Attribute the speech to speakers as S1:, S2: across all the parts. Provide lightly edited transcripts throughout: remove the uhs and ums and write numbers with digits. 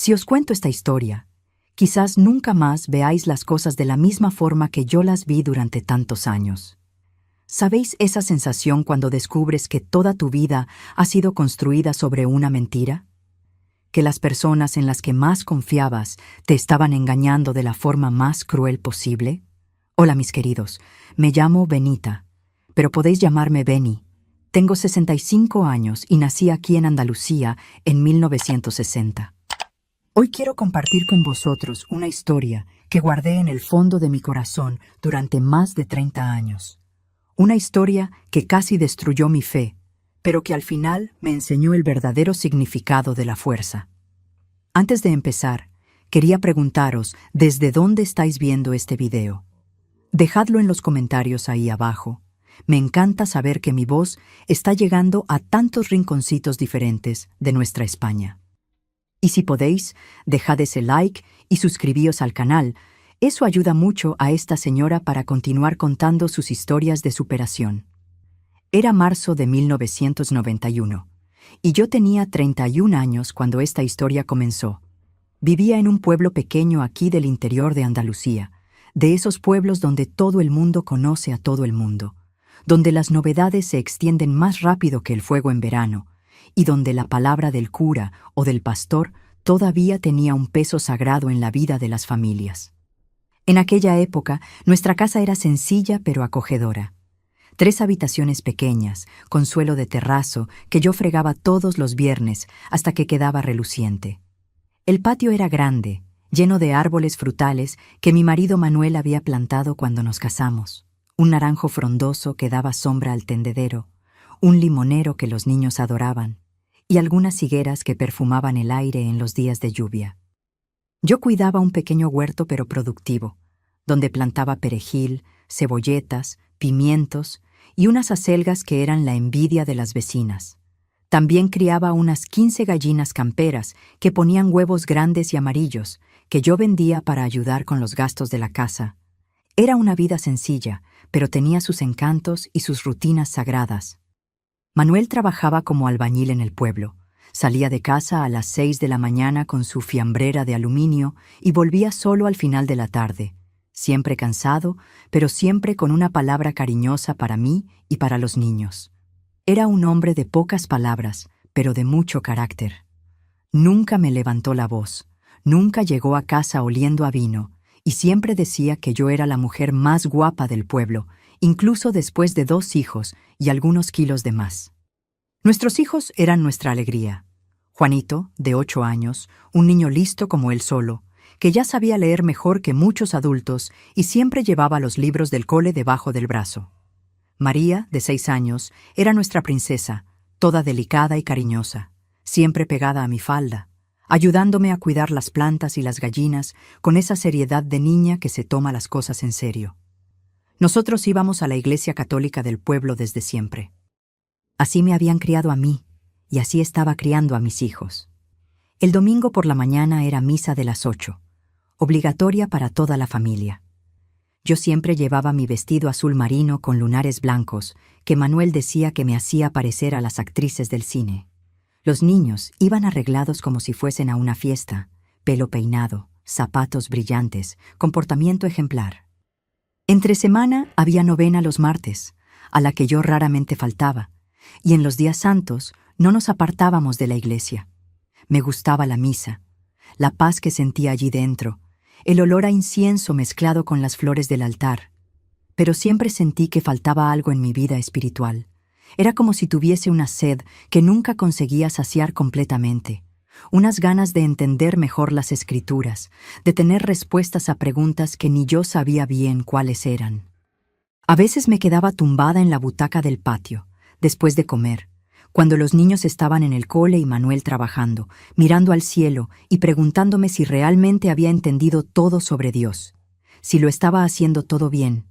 S1: Si os cuento esta historia, quizás nunca más veáis las cosas de la misma forma que yo las vi durante tantos años. ¿Sabéis esa sensación cuando descubres que toda tu vida ha sido construida sobre una mentira? Que las personas en las que más confiabas te estaban engañando de la forma más cruel posible? Hola, mis queridos, me llamo Benita, pero podéis llamarme Beni. Tengo 65 años y nací aquí en Andalucía en 1960. Hoy quiero compartir con vosotros una historia que guardé en el fondo de mi corazón durante más de 30 años. Una historia que casi destruyó mi fe, pero que al final me enseñó el verdadero significado de la fuerza. Antes de empezar, quería preguntaros desde dónde estáis viendo este video. Dejadlo en los comentarios ahí abajo. Me encanta saber que mi voz está llegando a tantos rinconcitos diferentes de nuestra España. Y si podéis, dejad ese like y suscribíos al canal. Eso ayuda mucho a esta señora para continuar contando sus historias de superación. Era marzo de 1991, y yo tenía 31 años cuando esta historia comenzó. Vivía en un pueblo pequeño aquí del interior de Andalucía, de esos pueblos donde todo el mundo conoce a todo el mundo, donde las novedades se extienden más rápido que el fuego en verano, y donde la palabra del cura o del pastor todavía tenía un peso sagrado en la vida de las familias. En aquella época, nuestra casa era sencilla pero acogedora. 3 habitaciones pequeñas, con suelo de terrazo, que yo fregaba todos los viernes hasta que quedaba reluciente. El patio era grande, lleno de árboles frutales que mi marido Manuel había plantado cuando nos casamos. Un naranjo frondoso que daba sombra al tendedero, un limonero que los niños adoraban, y algunas higueras que perfumaban el aire en los días de lluvia. Yo cuidaba un pequeño huerto pero productivo, donde plantaba perejil, cebolletas, pimientos y unas acelgas que eran la envidia de las vecinas. También criaba unas 15 gallinas camperas que ponían huevos grandes y amarillos, que yo vendía para ayudar con los gastos de la casa. Era una vida sencilla, pero tenía sus encantos y sus rutinas sagradas. Manuel trabajaba como albañil en el pueblo. Salía de casa a las 6 de la mañana con su fiambrera de aluminio y volvía solo al final de la tarde, siempre cansado, pero siempre con una palabra cariñosa para mí y para los niños. Era un hombre de pocas palabras, pero de mucho carácter. Nunca me levantó la voz, nunca llegó a casa oliendo a vino, y siempre decía que yo era la mujer más guapa del pueblo, incluso después de 2 hijos y algunos kilos de más. Nuestros hijos eran nuestra alegría. Juanito, de 8 años, un niño listo como él solo, que ya sabía leer mejor que muchos adultos y siempre llevaba los libros del cole debajo del brazo. María, de 6 años, era nuestra princesa, toda delicada y cariñosa, siempre pegada a mi falda, ayudándome a cuidar las plantas y las gallinas con esa seriedad de niña que se toma las cosas en serio. Nosotros íbamos a la iglesia católica del pueblo desde siempre. Así me habían criado a mí, y así estaba criando a mis hijos. El domingo por la mañana era misa de las 8, obligatoria para toda la familia. Yo siempre llevaba mi vestido azul marino con lunares blancos, que Manuel decía que me hacía parecer a las actrices del cine. Los niños iban arreglados como si fuesen a una fiesta, pelo peinado, zapatos brillantes, comportamiento ejemplar. Entre semana había novena los martes, a la que yo raramente faltaba, y en los días santos no nos apartábamos de la iglesia. Me gustaba la misa, la paz que sentía allí dentro, el olor a incienso mezclado con las flores del altar. Pero siempre sentí que faltaba algo en mi vida espiritual. Era como si tuviese una sed que nunca conseguía saciar completamente, unas ganas de entender mejor las Escrituras, de tener respuestas a preguntas que ni yo sabía bien cuáles eran. A veces me quedaba tumbada en la butaca del patio, después de comer, cuando los niños estaban en el cole y Manuel trabajando, mirando al cielo y preguntándome si realmente había entendido todo sobre Dios, si lo estaba haciendo todo bien,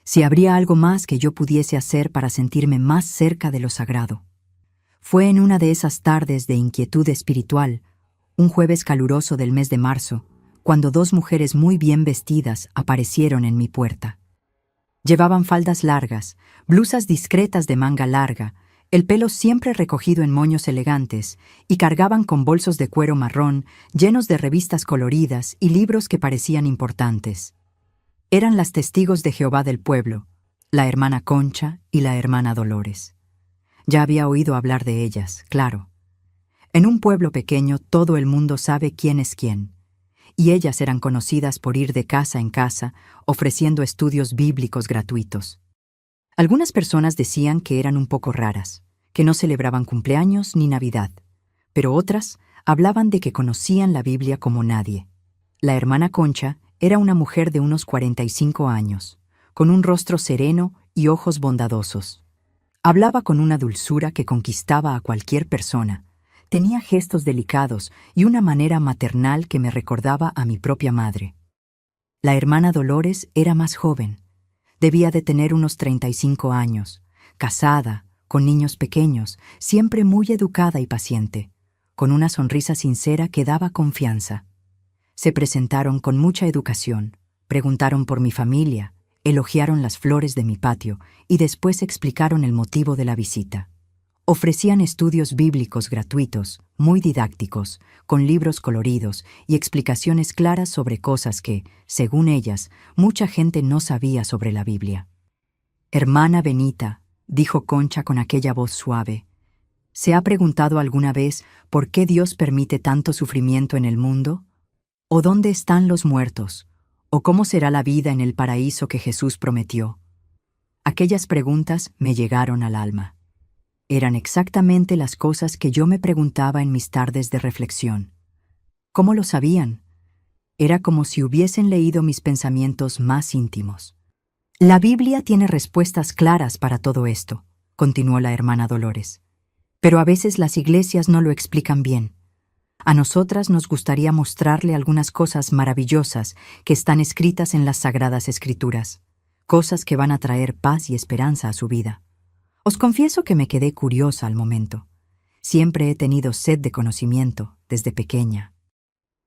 S1: si habría algo más que yo pudiese hacer para sentirme más cerca de lo sagrado. Fue en una de esas tardes de inquietud espiritual, un jueves caluroso del mes de marzo, cuando 2 mujeres muy bien vestidas aparecieron en mi puerta. Llevaban faldas largas, blusas discretas de manga larga, el pelo siempre recogido en moños elegantes, y cargaban con bolsos de cuero marrón llenos de revistas coloridas y libros que parecían importantes. Eran las testigos de Jehová del pueblo, la hermana Concha y la hermana Dolores. Ya había oído hablar de ellas, claro. En un pueblo pequeño todo el mundo sabe quién es quién, y ellas eran conocidas por ir de casa en casa ofreciendo estudios bíblicos gratuitos. Algunas personas decían que eran un poco raras, que no celebraban cumpleaños ni Navidad, pero otras hablaban de que conocían la Biblia como nadie. La hermana Concha era una mujer de unos 45 años, con un rostro sereno y ojos bondadosos. Hablaba con una dulzura que conquistaba a cualquier persona. Tenía gestos delicados y una manera maternal que me recordaba a mi propia madre. La hermana Dolores era más joven. Debía de tener unos 35 años, casada, con niños pequeños, siempre muy educada y paciente, con una sonrisa sincera que daba confianza. Se presentaron con mucha educación, preguntaron por mi familia, elogiaron las flores de mi patio y después explicaron el motivo de la visita. Ofrecían estudios bíblicos gratuitos, muy didácticos, con libros coloridos y explicaciones claras sobre cosas que, según ellas, mucha gente no sabía sobre la Biblia. «Hermana Benita», dijo Concha con aquella voz suave, ¿se ha preguntado alguna vez por qué Dios permite tanto sufrimiento en el mundo? ¿O dónde están los muertos? ¿O cómo será la vida en el paraíso que Jesús prometió? Aquellas preguntas me llegaron al alma. Eran exactamente las cosas que yo me preguntaba en mis tardes de reflexión. ¿Cómo lo sabían? Era como si hubiesen leído mis pensamientos más íntimos. La Biblia tiene respuestas claras para todo esto, continuó la hermana Dolores. Pero a veces las iglesias no lo explican bien. A nosotras nos gustaría mostrarle algunas cosas maravillosas que están escritas en las Sagradas Escrituras, cosas que van a traer paz y esperanza a su vida. Os confieso que me quedé curiosa al momento. Siempre he tenido sed de conocimiento, desde pequeña.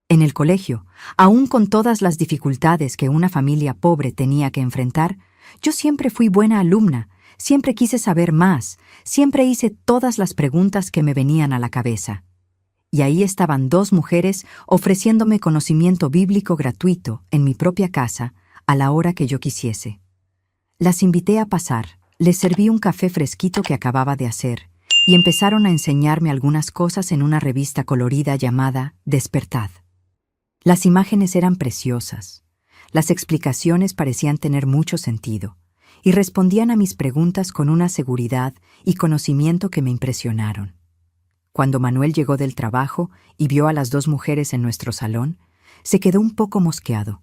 S1: En el colegio, aún con todas las dificultades que una familia pobre tenía que enfrentar, yo siempre fui buena alumna, siempre quise saber más, siempre hice todas las preguntas que me venían a la cabeza. Y ahí estaban dos mujeres ofreciéndome conocimiento bíblico gratuito en mi propia casa a la hora que yo quisiese. Las invité a pasar. Les serví un café fresquito que acababa de hacer y empezaron a enseñarme algunas cosas en una revista colorida llamada Despertad. Las imágenes eran preciosas, las explicaciones parecían tener mucho sentido y respondían a mis preguntas con una seguridad y conocimiento que me impresionaron. Cuando Manuel llegó del trabajo y vio a las dos mujeres en nuestro salón, se quedó un poco mosqueado.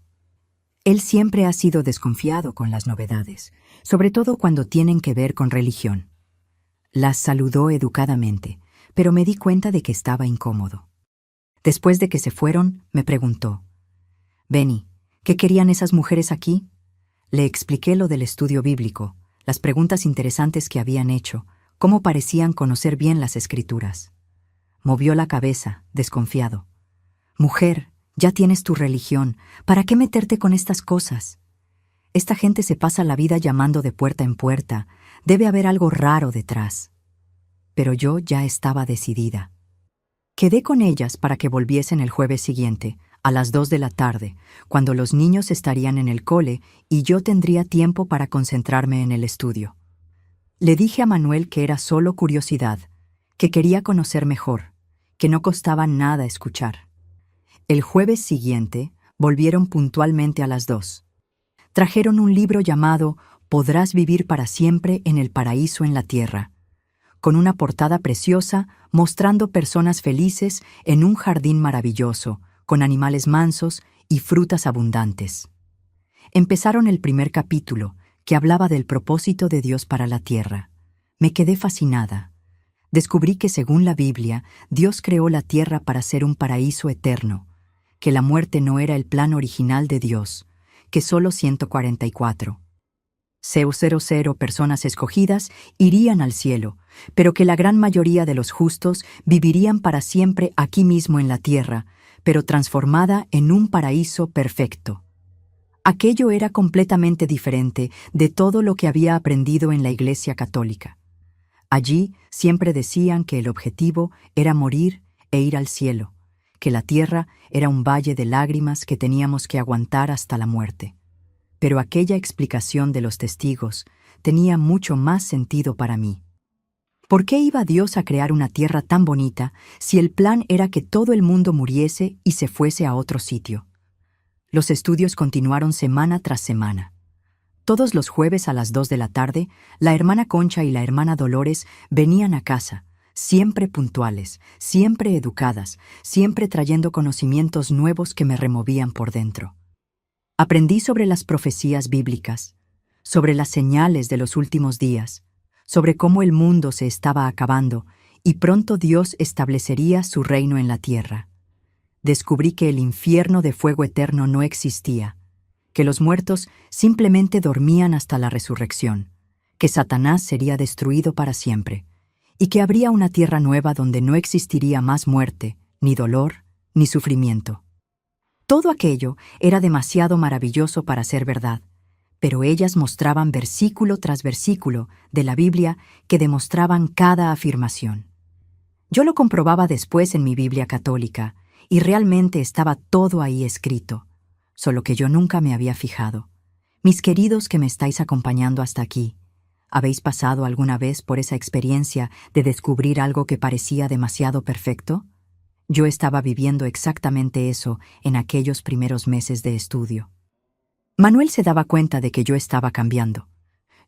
S1: Él siempre ha sido desconfiado con las novedades, sobre todo cuando tienen que ver con religión. Las saludó educadamente, pero me di cuenta de que estaba incómodo. Después de que se fueron, me preguntó, «Benny, ¿qué querían esas mujeres aquí?» Le expliqué lo del estudio bíblico, las preguntas interesantes que habían hecho, cómo parecían conocer bien las Escrituras. Movió la cabeza, desconfiado. «Mujer, ya tienes tu religión, ¿para qué meterte con estas cosas? Esta gente se pasa la vida llamando de puerta en puerta, debe haber algo raro detrás». Pero yo ya estaba decidida. Quedé con ellas para que volviesen el jueves siguiente, a las 2 de la tarde, cuando los niños estarían en el cole y yo tendría tiempo para concentrarme en el estudio. Le dije a Manuel que era solo curiosidad, que quería conocer mejor, que no costaba nada escuchar. El jueves siguiente volvieron puntualmente a las 2. Trajeron un libro llamado «Podrás vivir para siempre en el paraíso en la tierra», con una portada preciosa mostrando personas felices en un jardín maravilloso, con animales mansos y frutas abundantes. Empezaron el primer capítulo, que hablaba del propósito de Dios para la tierra. Me quedé fascinada. Descubrí que según la Biblia, Dios creó la tierra para ser un paraíso eterno, que la muerte no era el plan original de Dios, que solo 144. 000 personas escogidas irían al cielo, pero que la gran mayoría de los justos vivirían para siempre aquí mismo en la tierra, pero transformada en un paraíso perfecto. Aquello era completamente diferente de todo lo que había aprendido en la Iglesia Católica. Allí siempre decían que el objetivo era morir e ir al cielo, que la tierra era un valle de lágrimas que teníamos que aguantar hasta la muerte. Pero aquella explicación de los testigos tenía mucho más sentido para mí. ¿Por qué iba Dios a crear una tierra tan bonita si el plan era que todo el mundo muriese y se fuese a otro sitio? Los estudios continuaron semana tras semana. Todos los jueves a las 2 de la tarde, la hermana Concha y la hermana Dolores venían a casa, siempre puntuales, siempre educadas, siempre trayendo conocimientos nuevos que me removían por dentro. Aprendí sobre las profecías bíblicas, sobre las señales de los últimos días, sobre cómo el mundo se estaba acabando y pronto Dios establecería su reino en la tierra. Descubrí que el infierno de fuego eterno no existía, que los muertos simplemente dormían hasta la resurrección, que Satanás sería destruido para siempre, y que habría una tierra nueva donde no existiría más muerte, ni dolor, ni sufrimiento. Todo aquello era demasiado maravilloso para ser verdad, pero ellas mostraban versículo tras versículo de la Biblia que demostraban cada afirmación. Yo lo comprobaba después en mi Biblia católica, y realmente estaba todo ahí escrito, solo que yo nunca me había fijado. Mis queridos que me estáis acompañando hasta aquí, ¿habéis pasado alguna vez por esa experiencia de descubrir algo que parecía demasiado perfecto? Yo estaba viviendo exactamente eso en aquellos primeros meses de estudio. Manuel se daba cuenta de que yo estaba cambiando.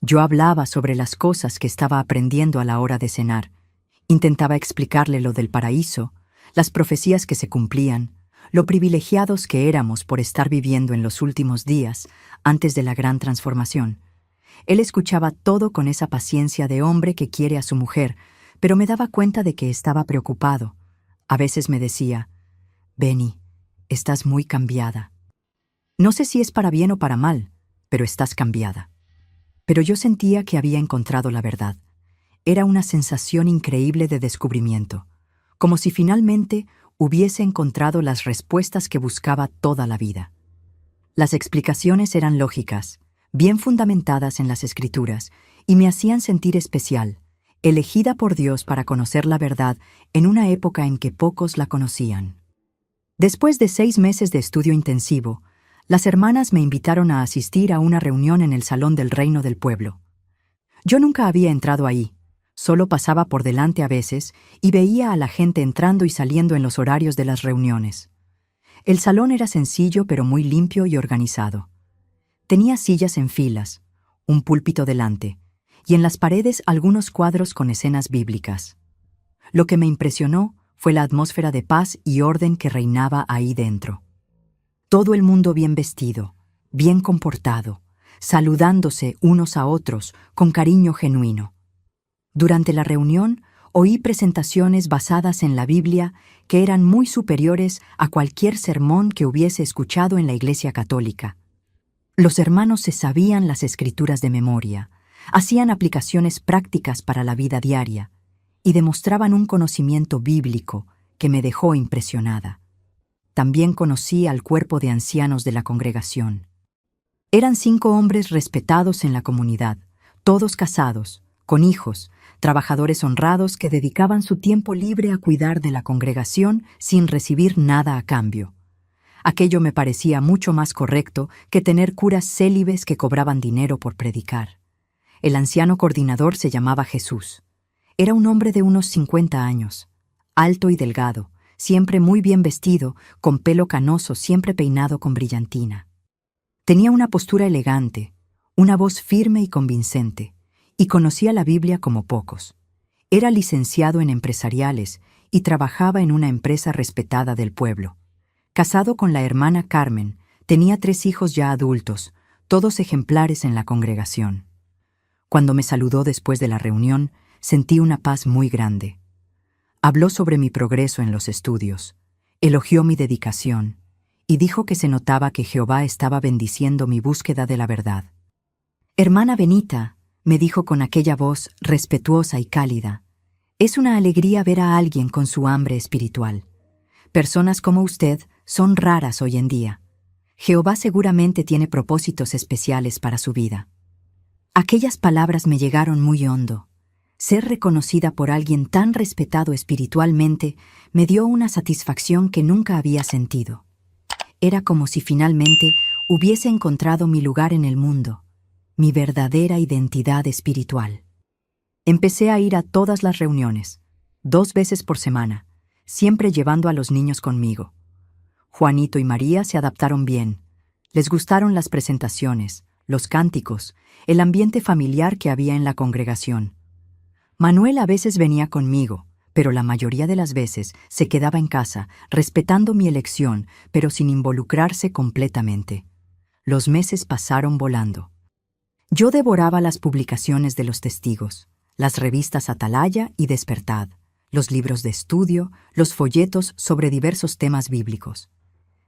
S1: Yo hablaba sobre las cosas que estaba aprendiendo a la hora de cenar. Intentaba explicarle lo del paraíso, las profecías que se cumplían, lo privilegiados que éramos por estar viviendo en los últimos días, antes de la gran transformación. Él escuchaba todo con esa paciencia de hombre que quiere a su mujer, pero me daba cuenta de que estaba preocupado. A veces me decía, «Benny, estás muy cambiada. No sé si es para bien o para mal, pero estás cambiada». Pero yo sentía que había encontrado la verdad. Era una sensación increíble de descubrimiento, como si finalmente hubiese encontrado las respuestas que buscaba toda la vida. Las explicaciones eran lógicas, bien fundamentadas en las Escrituras, y me hacían sentir especial, elegida por Dios para conocer la verdad en una época en que pocos la conocían. Después de 6 meses de estudio intensivo, las hermanas me invitaron a asistir a una reunión en el Salón del Reino del Pueblo. Yo nunca había entrado ahí, solo pasaba por delante a veces y veía a la gente entrando y saliendo en los horarios de las reuniones. El salón era sencillo pero muy limpio y organizado. Tenía sillas en filas, un púlpito delante, y en las paredes algunos cuadros con escenas bíblicas. Lo que me impresionó fue la atmósfera de paz y orden que reinaba ahí dentro. Todo el mundo bien vestido, bien comportado, saludándose unos a otros con cariño genuino. Durante la reunión oí presentaciones basadas en la Biblia que eran muy superiores a cualquier sermón que hubiese escuchado en la Iglesia Católica. Los hermanos se sabían las Escrituras de memoria, hacían aplicaciones prácticas para la vida diaria y demostraban un conocimiento bíblico que me dejó impresionada. También conocí al cuerpo de ancianos de la congregación. Eran 5 hombres respetados en la comunidad, todos casados, con hijos, trabajadores honrados que dedicaban su tiempo libre a cuidar de la congregación sin recibir nada a cambio. Aquello me parecía mucho más correcto que tener curas célibes que cobraban dinero por predicar. El anciano coordinador se llamaba Jesús. Era un hombre de unos 50 años, alto y delgado, siempre muy bien vestido, con pelo canoso, siempre peinado con brillantina. Tenía una postura elegante, una voz firme y convincente, y conocía la Biblia como pocos. Era licenciado en empresariales y trabajaba en una empresa respetada del pueblo. Casado con la hermana Carmen, tenía 3 hijos ya adultos, todos ejemplares en la congregación. Cuando me saludó después de la reunión, sentí una paz muy grande. Habló sobre mi progreso en los estudios, elogió mi dedicación y dijo que se notaba que Jehová estaba bendiciendo mi búsqueda de la verdad. «Hermana Benita», me dijo con aquella voz respetuosa y cálida, «es una alegría ver a alguien con su hambre espiritual. Personas como usted son raras hoy en día. Jehová seguramente tiene propósitos especiales para su vida». Aquellas palabras me llegaron muy hondo. Ser reconocida por alguien tan respetado espiritualmente me dio una satisfacción que nunca había sentido. Era como si finalmente hubiese encontrado mi lugar en el mundo, mi verdadera identidad espiritual. Empecé a ir a todas las reuniones, 2 veces por semana, siempre llevando a los niños conmigo. Juanito y María se adaptaron bien. Les gustaron las presentaciones, los cánticos, el ambiente familiar que había en la congregación. Manuel a veces venía conmigo, pero la mayoría de las veces se quedaba en casa, respetando mi elección, pero sin involucrarse completamente. Los meses pasaron volando. Yo devoraba las publicaciones de los testigos, las revistas Atalaya y Despertad, los libros de estudio, los folletos sobre diversos temas bíblicos.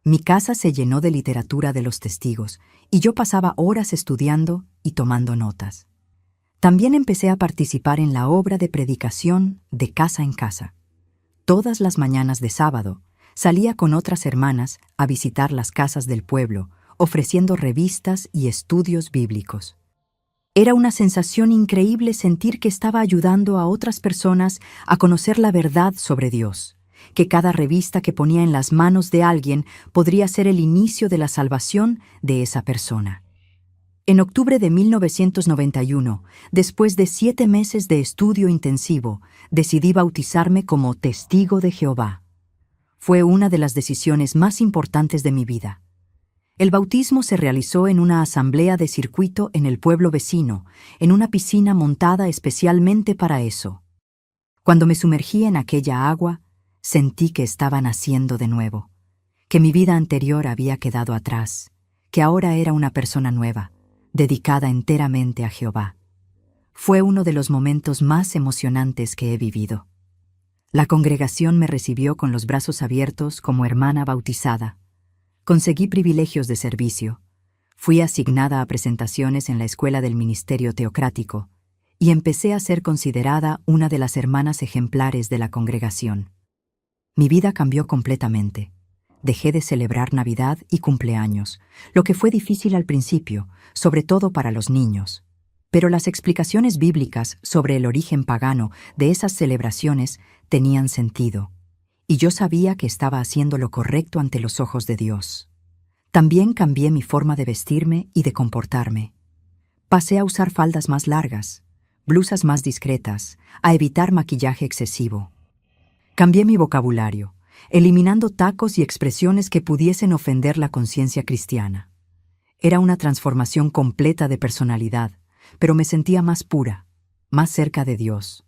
S1: Mi casa se llenó de literatura de los testigos, y yo pasaba horas estudiando y tomando notas. También empecé a participar en la obra de predicación de casa en casa. Todas las mañanas de sábado salía con otras hermanas a visitar las casas del pueblo, ofreciendo revistas y estudios bíblicos. Era una sensación increíble sentir que estaba ayudando a otras personas a conocer la verdad sobre Dios, que cada revista que ponía en las manos de alguien podría ser el inicio de la salvación de esa persona. En octubre de 1991, después de 7 meses de estudio intensivo, decidí bautizarme como testigo de Jehová. Fue una de las decisiones más importantes de mi vida. El bautismo se realizó en una asamblea de circuito en el pueblo vecino, en una piscina montada especialmente para eso. Cuando me sumergí en aquella agua, sentí que estaba naciendo de nuevo, que mi vida anterior había quedado atrás, que ahora era una persona nueva, dedicada enteramente a Jehová. Fue uno de los momentos más emocionantes que he vivido. La congregación me recibió con los brazos abiertos como hermana bautizada. Conseguí privilegios de servicio. Fui asignada a presentaciones en la escuela del ministerio teocrático y empecé a ser considerada una de las hermanas ejemplares de la congregación. Mi vida cambió completamente. Dejé de celebrar Navidad y cumpleaños, lo que fue difícil al principio, sobre todo para los niños. Pero las explicaciones bíblicas sobre el origen pagano de esas celebraciones tenían sentido, y yo sabía que estaba haciendo lo correcto ante los ojos de Dios. También cambié mi forma de vestirme y de comportarme. Pasé a usar faldas más largas, blusas más discretas, a evitar maquillaje excesivo. Cambié mi vocabulario, eliminando tacos y expresiones que pudiesen ofender la conciencia cristiana. Era una transformación completa de personalidad, pero me sentía más pura, más cerca de Dios.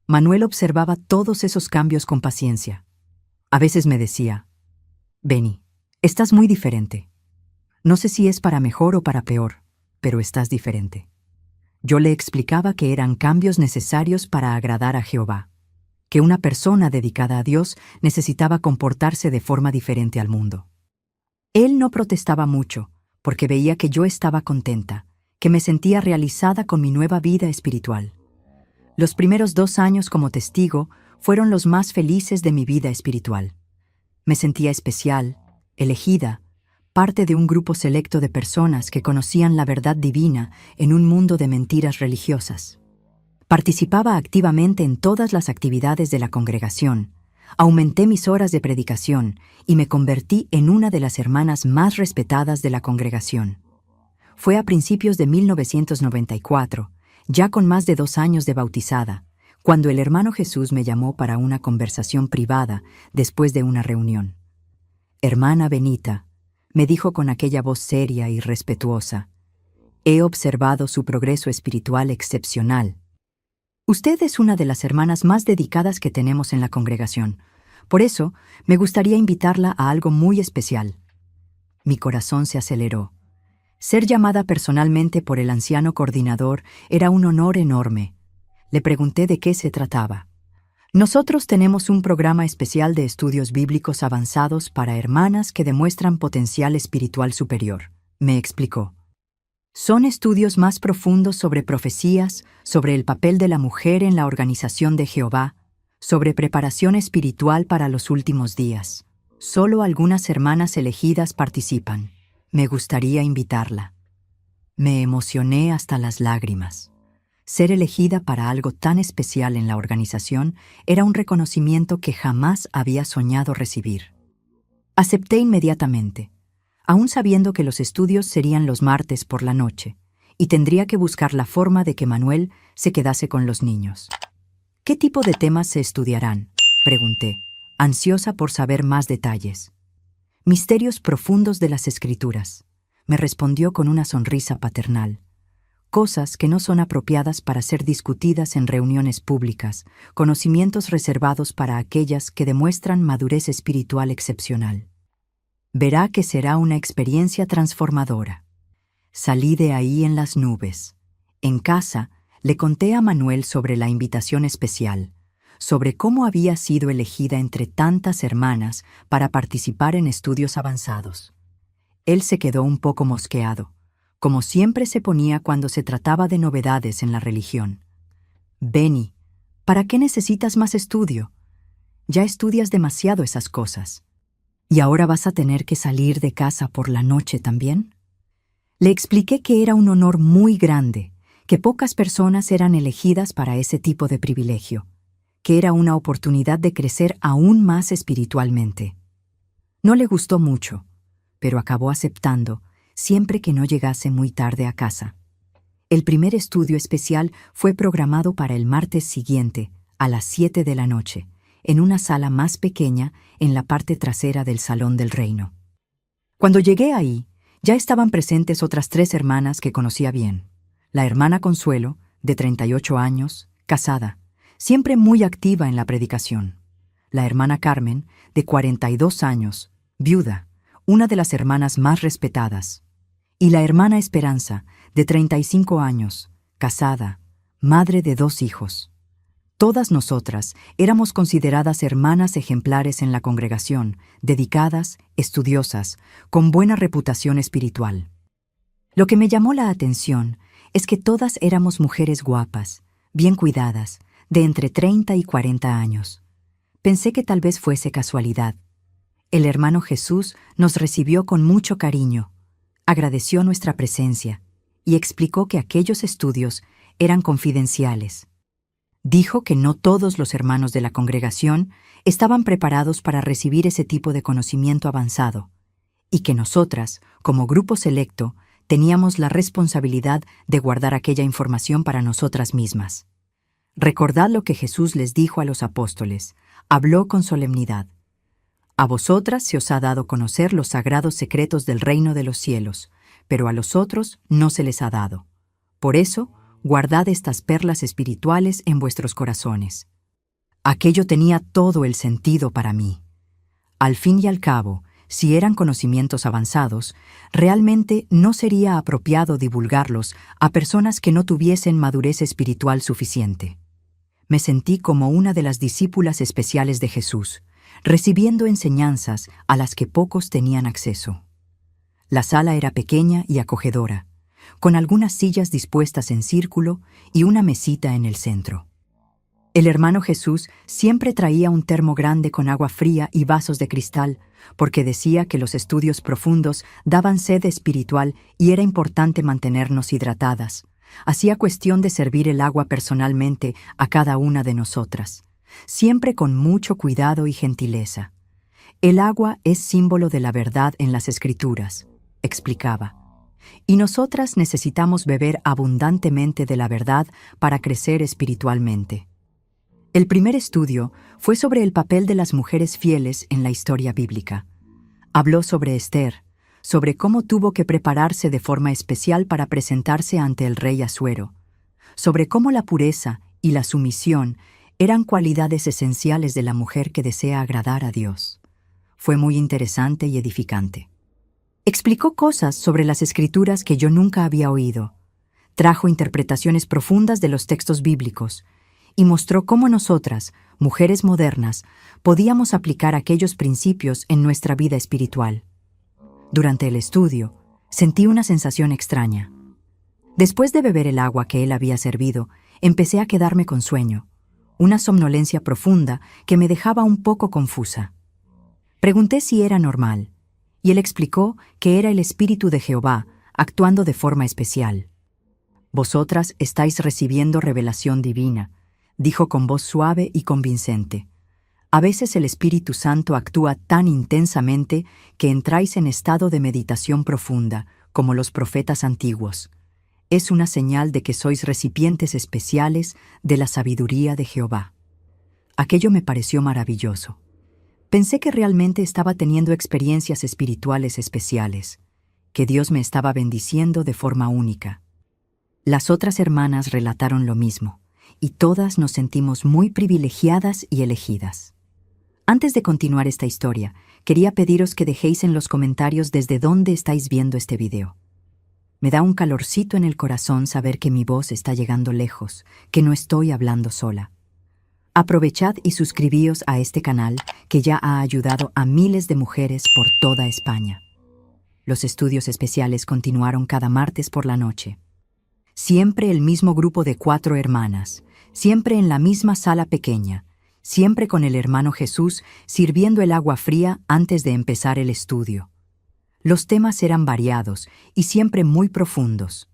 S1: Manuel observaba todos esos cambios con paciencia. A veces me decía, «Benny, estás muy diferente. No sé si es para mejor o para peor, pero estás diferente». Yo le explicaba que eran cambios necesarios para agradar a Jehová, que una persona dedicada a Dios necesitaba comportarse de forma diferente al mundo. Él no protestaba mucho, porque veía que yo estaba contenta, que me sentía realizada con mi nueva vida espiritual. Los primeros 2 años como testigo fueron los más felices de mi vida espiritual. Me sentía especial, elegida, parte de un grupo selecto de personas que conocían la verdad divina en un mundo de mentiras religiosas. Participaba activamente en todas las actividades de la congregación, aumenté mis horas de predicación y me convertí en una de las hermanas más respetadas de la congregación. Fue a principios de 1994, ya con más de 2 años de bautizada, cuando el hermano Jesús me llamó para una conversación privada después de una reunión. «Hermana Benita», me dijo con aquella voz seria y respetuosa, «he observado su progreso espiritual excepcional. Usted es una de las hermanas más dedicadas que tenemos en la congregación. Por eso, me gustaría invitarla a algo muy especial». Mi corazón se aceleró. Ser llamada personalmente por el anciano coordinador era un honor enorme. Le pregunté de qué se trataba. «Nosotros tenemos un programa especial de estudios bíblicos avanzados para hermanas que demuestran potencial espiritual superior», me explicó. «Son estudios más profundos sobre profecías, sobre el papel de la mujer en la organización de Jehová, sobre preparación espiritual para los últimos días. Solo algunas hermanas elegidas participan. Me gustaría invitarla». Me emocioné hasta las lágrimas. Ser elegida para algo tan especial en la organización era un reconocimiento que jamás había soñado recibir. Acepté inmediatamente, aún sabiendo que los estudios serían los martes por la noche, y tendría que buscar la forma de que Manuel se quedase con los niños. ¿Qué tipo de temas se estudiarán?, pregunté, ansiosa por saber más detalles. Misterios profundos de las Escrituras, me respondió con una sonrisa paternal. Cosas que no son apropiadas para ser discutidas en reuniones públicas, conocimientos reservados para aquellas que demuestran madurez espiritual excepcional. Verá que será una experiencia transformadora. Salí de ahí en las nubes. En casa, le conté a Manuel sobre la invitación especial, sobre cómo había sido elegida entre tantas hermanas para participar en estudios avanzados. Él se quedó un poco mosqueado, como siempre se ponía cuando se trataba de novedades en la religión. Benny, ¿para qué necesitas más estudio? Ya estudias demasiado esas cosas. ¿Y ahora vas a tener que salir de casa por la noche también? Le expliqué que era un honor muy grande, que pocas personas eran elegidas para ese tipo de privilegio, que era una oportunidad de crecer aún más espiritualmente. No le gustó mucho, pero acabó aceptando, siempre que no llegase muy tarde a casa. El primer estudio especial fue programado para el martes siguiente, a las 7 de la noche, en una sala más pequeña en la parte trasera del Salón del Reino. Cuando llegué ahí, ya estaban presentes otras 3 hermanas que conocía bien. La hermana Consuelo, de 38 años, casada, siempre muy activa en la predicación. La hermana Carmen, de 42 años, viuda, una de las hermanas más respetadas. Y la hermana Esperanza, de 35 años, casada, madre de 2 hijos. Todas nosotras éramos consideradas hermanas ejemplares en la congregación, dedicadas, estudiosas, con buena reputación espiritual. Lo que me llamó la atención es que todas éramos mujeres guapas, bien cuidadas, de entre 30 y 40 años. Pensé que tal vez fuese casualidad. El hermano Jesús nos recibió con mucho cariño, agradeció nuestra presencia y explicó que aquellos estudios eran confidenciales. Dijo que no todos los hermanos de la congregación estaban preparados para recibir ese tipo de conocimiento avanzado y que nosotras, como grupo selecto, teníamos la responsabilidad de guardar aquella información para nosotras mismas. Recordad lo que Jesús les dijo a los apóstoles. Habló con solemnidad. A vosotras se os ha dado conocer los sagrados secretos del reino de los cielos, pero a los otros no se les ha dado. Por eso, guardad estas perlas espirituales en vuestros corazones. Aquello tenía todo el sentido para mí. Al fin y al cabo, si eran conocimientos avanzados, realmente no sería apropiado divulgarlos a personas que no tuviesen madurez espiritual suficiente. Me sentí como una de las discípulas especiales de Jesús, recibiendo enseñanzas a las que pocos tenían acceso. La sala era pequeña y acogedora, con algunas sillas dispuestas en círculo y una mesita en el centro. El hermano Jesús siempre traía un termo grande con agua fría y vasos de cristal, porque decía que los estudios profundos daban sed espiritual y era importante mantenernos hidratadas. Hacía cuestión de servir el agua personalmente a cada una de nosotras, siempre con mucho cuidado y gentileza. El agua es símbolo de la verdad en las Escrituras, explicaba, y nosotras necesitamos beber abundantemente de la verdad para crecer espiritualmente. El primer estudio fue sobre el papel de las mujeres fieles en la historia bíblica. Habló sobre Esther, sobre cómo tuvo que prepararse de forma especial para presentarse ante el rey Asuero, sobre cómo la pureza y la sumisión eran cualidades esenciales de la mujer que desea agradar a Dios. Fue muy interesante y edificante. Explicó cosas sobre las Escrituras que yo nunca había oído. Trajo interpretaciones profundas de los textos bíblicos y mostró cómo nosotras, mujeres modernas, podíamos aplicar aquellos principios en nuestra vida espiritual. Durante el estudio, sentí una sensación extraña. Después de beber el agua que él había servido, empecé a quedarme con sueño, una somnolencia profunda que me dejaba un poco confusa. Pregunté si era normal, y él explicó que era el Espíritu de Jehová actuando de forma especial. Vosotras estáis recibiendo revelación divina, dijo con voz suave y convincente. A veces el Espíritu Santo actúa tan intensamente que entráis en estado de meditación profunda, como los profetas antiguos. Es una señal de que sois recipientes especiales de la sabiduría de Jehová. Aquello me pareció maravilloso. Pensé que realmente estaba teniendo experiencias espirituales especiales, que Dios me estaba bendiciendo de forma única. Las otras hermanas relataron lo mismo, y todas nos sentimos muy privilegiadas y elegidas. Antes de continuar esta historia, quería pediros que dejéis en los comentarios desde dónde estáis viendo este video. Me da un calorcito en el corazón saber que mi voz está llegando lejos, que no estoy hablando sola. Aprovechad y suscribíos a este canal que ya ha ayudado a miles de mujeres por toda España. Los estudios especiales continuaron cada martes por la noche. Siempre el mismo grupo de 4 hermanas, siempre en la misma sala pequeña, siempre con el hermano Jesús sirviendo el agua fría antes de empezar el estudio. Los temas eran variados y siempre muy profundos.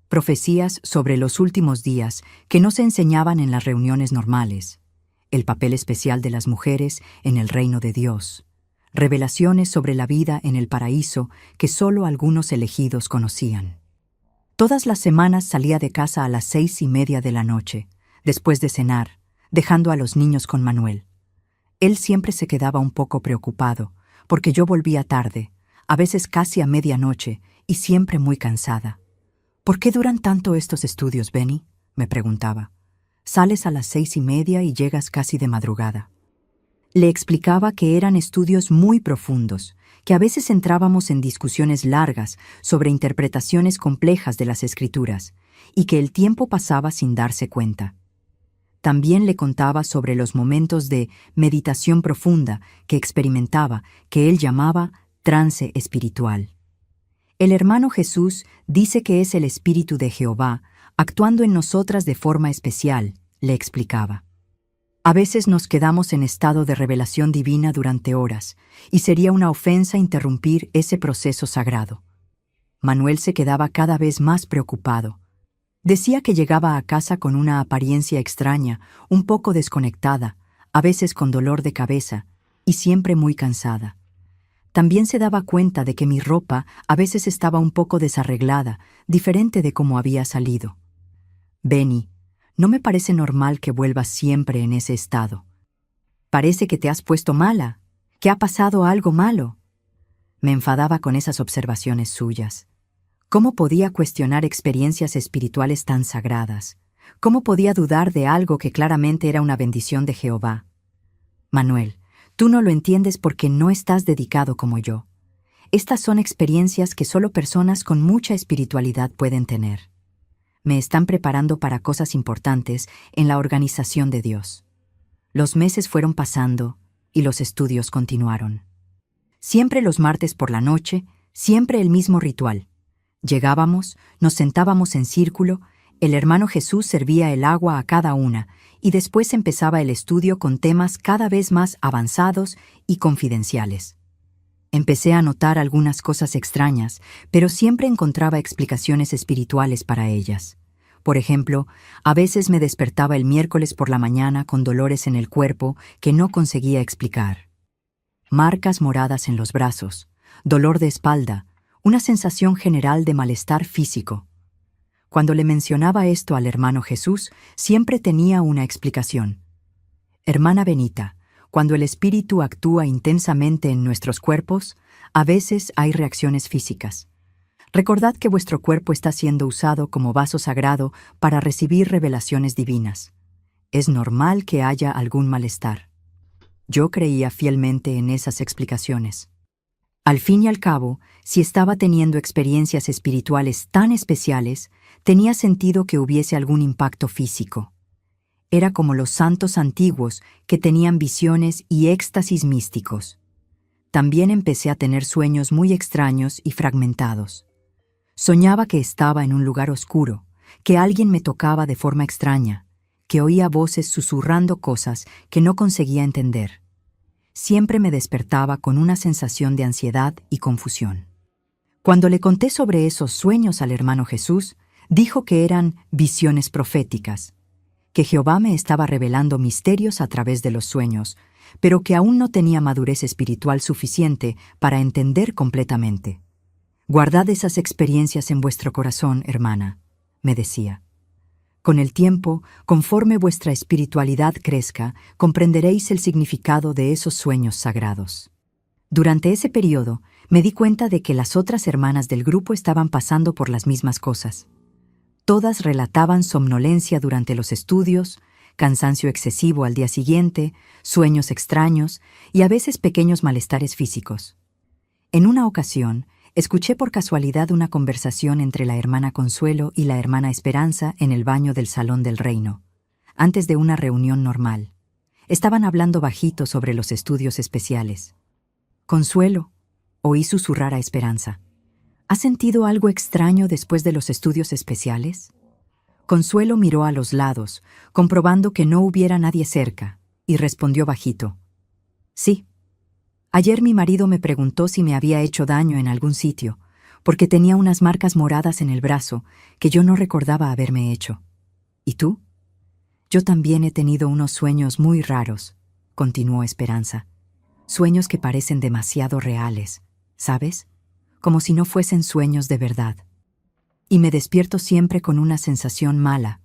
S1: Profecías sobre los últimos días que no se enseñaban en las reuniones normales. El papel especial de las mujeres en el reino de Dios. Revelaciones sobre la vida en el paraíso que solo algunos elegidos conocían. Todas las semanas salía de casa a las 6:30 de la noche, después de cenar, dejando a los niños con Manuel. Él siempre se quedaba un poco preocupado, porque yo volvía tarde, a veces casi a medianoche, y siempre muy cansada. ¿Por qué duran tanto estos estudios, Benny?, me preguntaba. Sales a las 6:30 y llegas casi de madrugada. Le explicaba que eran estudios muy profundos, que a veces entrábamos en discusiones largas sobre interpretaciones complejas de las Escrituras, y que el tiempo pasaba sin darse cuenta. También le contaba sobre los momentos de meditación profunda que experimentaba, que él llamaba trance espiritual. El hermano Jesús dice que es el Espíritu de Jehová, actuando en nosotras de forma especial, le explicaba. A veces nos quedamos en estado de revelación divina durante horas, y sería una ofensa interrumpir ese proceso sagrado. Manuel se quedaba cada vez más preocupado. Decía que llegaba a casa con una apariencia extraña, un poco desconectada, a veces con dolor de cabeza, y siempre muy cansada. También se daba cuenta de que mi ropa a veces estaba un poco desarreglada, diferente de cómo había salido. Benny, no me parece normal que vuelvas siempre en ese estado. Parece que te has puesto mala, que ha pasado algo malo. Me enfadaba con esas observaciones suyas. ¿Cómo podía cuestionar experiencias espirituales tan sagradas? ¿Cómo podía dudar de algo que claramente era una bendición de Jehová? Manuel, tú no lo entiendes porque no estás dedicado como yo. Estas son experiencias que solo personas con mucha espiritualidad pueden tener. Me están preparando para cosas importantes en la organización de Dios. Los meses fueron pasando y los estudios continuaron. Siempre los martes por la noche, siempre el mismo ritual. Llegábamos, nos sentábamos en círculo, el hermano Jesús servía el agua a cada una y después empezaba el estudio con temas cada vez más avanzados y confidenciales. Empecé a notar algunas cosas extrañas, pero siempre encontraba explicaciones espirituales para ellas. Por ejemplo, a veces me despertaba el miércoles por la mañana con dolores en el cuerpo que no conseguía explicar. Marcas moradas en los brazos, dolor de espalda, una sensación general de malestar físico. Cuando le mencionaba esto al hermano Jesús, siempre tenía una explicación. Hermana Benita, cuando el espíritu actúa intensamente en nuestros cuerpos, a veces hay reacciones físicas. Recordad que vuestro cuerpo está siendo usado como vaso sagrado para recibir revelaciones divinas. Es normal que haya algún malestar. Yo creía fielmente en esas explicaciones. Al fin y al cabo, si estaba teniendo experiencias espirituales tan especiales, tenía sentido que hubiese algún impacto físico. Era como los santos antiguos que tenían visiones y éxtasis místicos. También empecé a tener sueños muy extraños y fragmentados. Soñaba que estaba en un lugar oscuro, que alguien me tocaba de forma extraña, que oía voces susurrando cosas que no conseguía entender. Siempre me despertaba con una sensación de ansiedad y confusión. Cuando le conté sobre esos sueños al hermano Jesús, Dijo que eran visiones proféticas, que Jehová me estaba revelando misterios a través de los sueños, pero que aún no tenía madurez espiritual suficiente para entender completamente. Guardad esas experiencias en vuestro corazón, hermana, me decía. Con el tiempo, conforme vuestra espiritualidad crezca, comprenderéis el significado de esos sueños sagrados. Durante ese periodo, me di cuenta de que las otras hermanas del grupo estaban pasando por las mismas cosas. Todas relataban somnolencia durante los estudios, cansancio excesivo al día siguiente, sueños extraños y a veces pequeños malestares físicos. En una ocasión, escuché por casualidad una conversación entre la hermana Consuelo y la hermana Esperanza en el baño del Salón del Reino, antes de una reunión normal. Estaban hablando bajito sobre los estudios especiales. «Consuelo», oí susurrar a Esperanza, «¿has sentido algo extraño después de los estudios especiales?» Consuelo miró a los lados, comprobando que no hubiera nadie cerca, y respondió bajito, «Sí. Ayer mi marido me preguntó si me había hecho daño en algún sitio, porque tenía unas marcas moradas en el brazo que yo no recordaba haberme hecho. ¿Y tú?» «Yo también he tenido unos sueños muy raros», continuó Esperanza. «Sueños que parecen demasiado reales, ¿sabes? Como si no fuesen sueños de verdad. Y me despierto siempre con una sensación mala,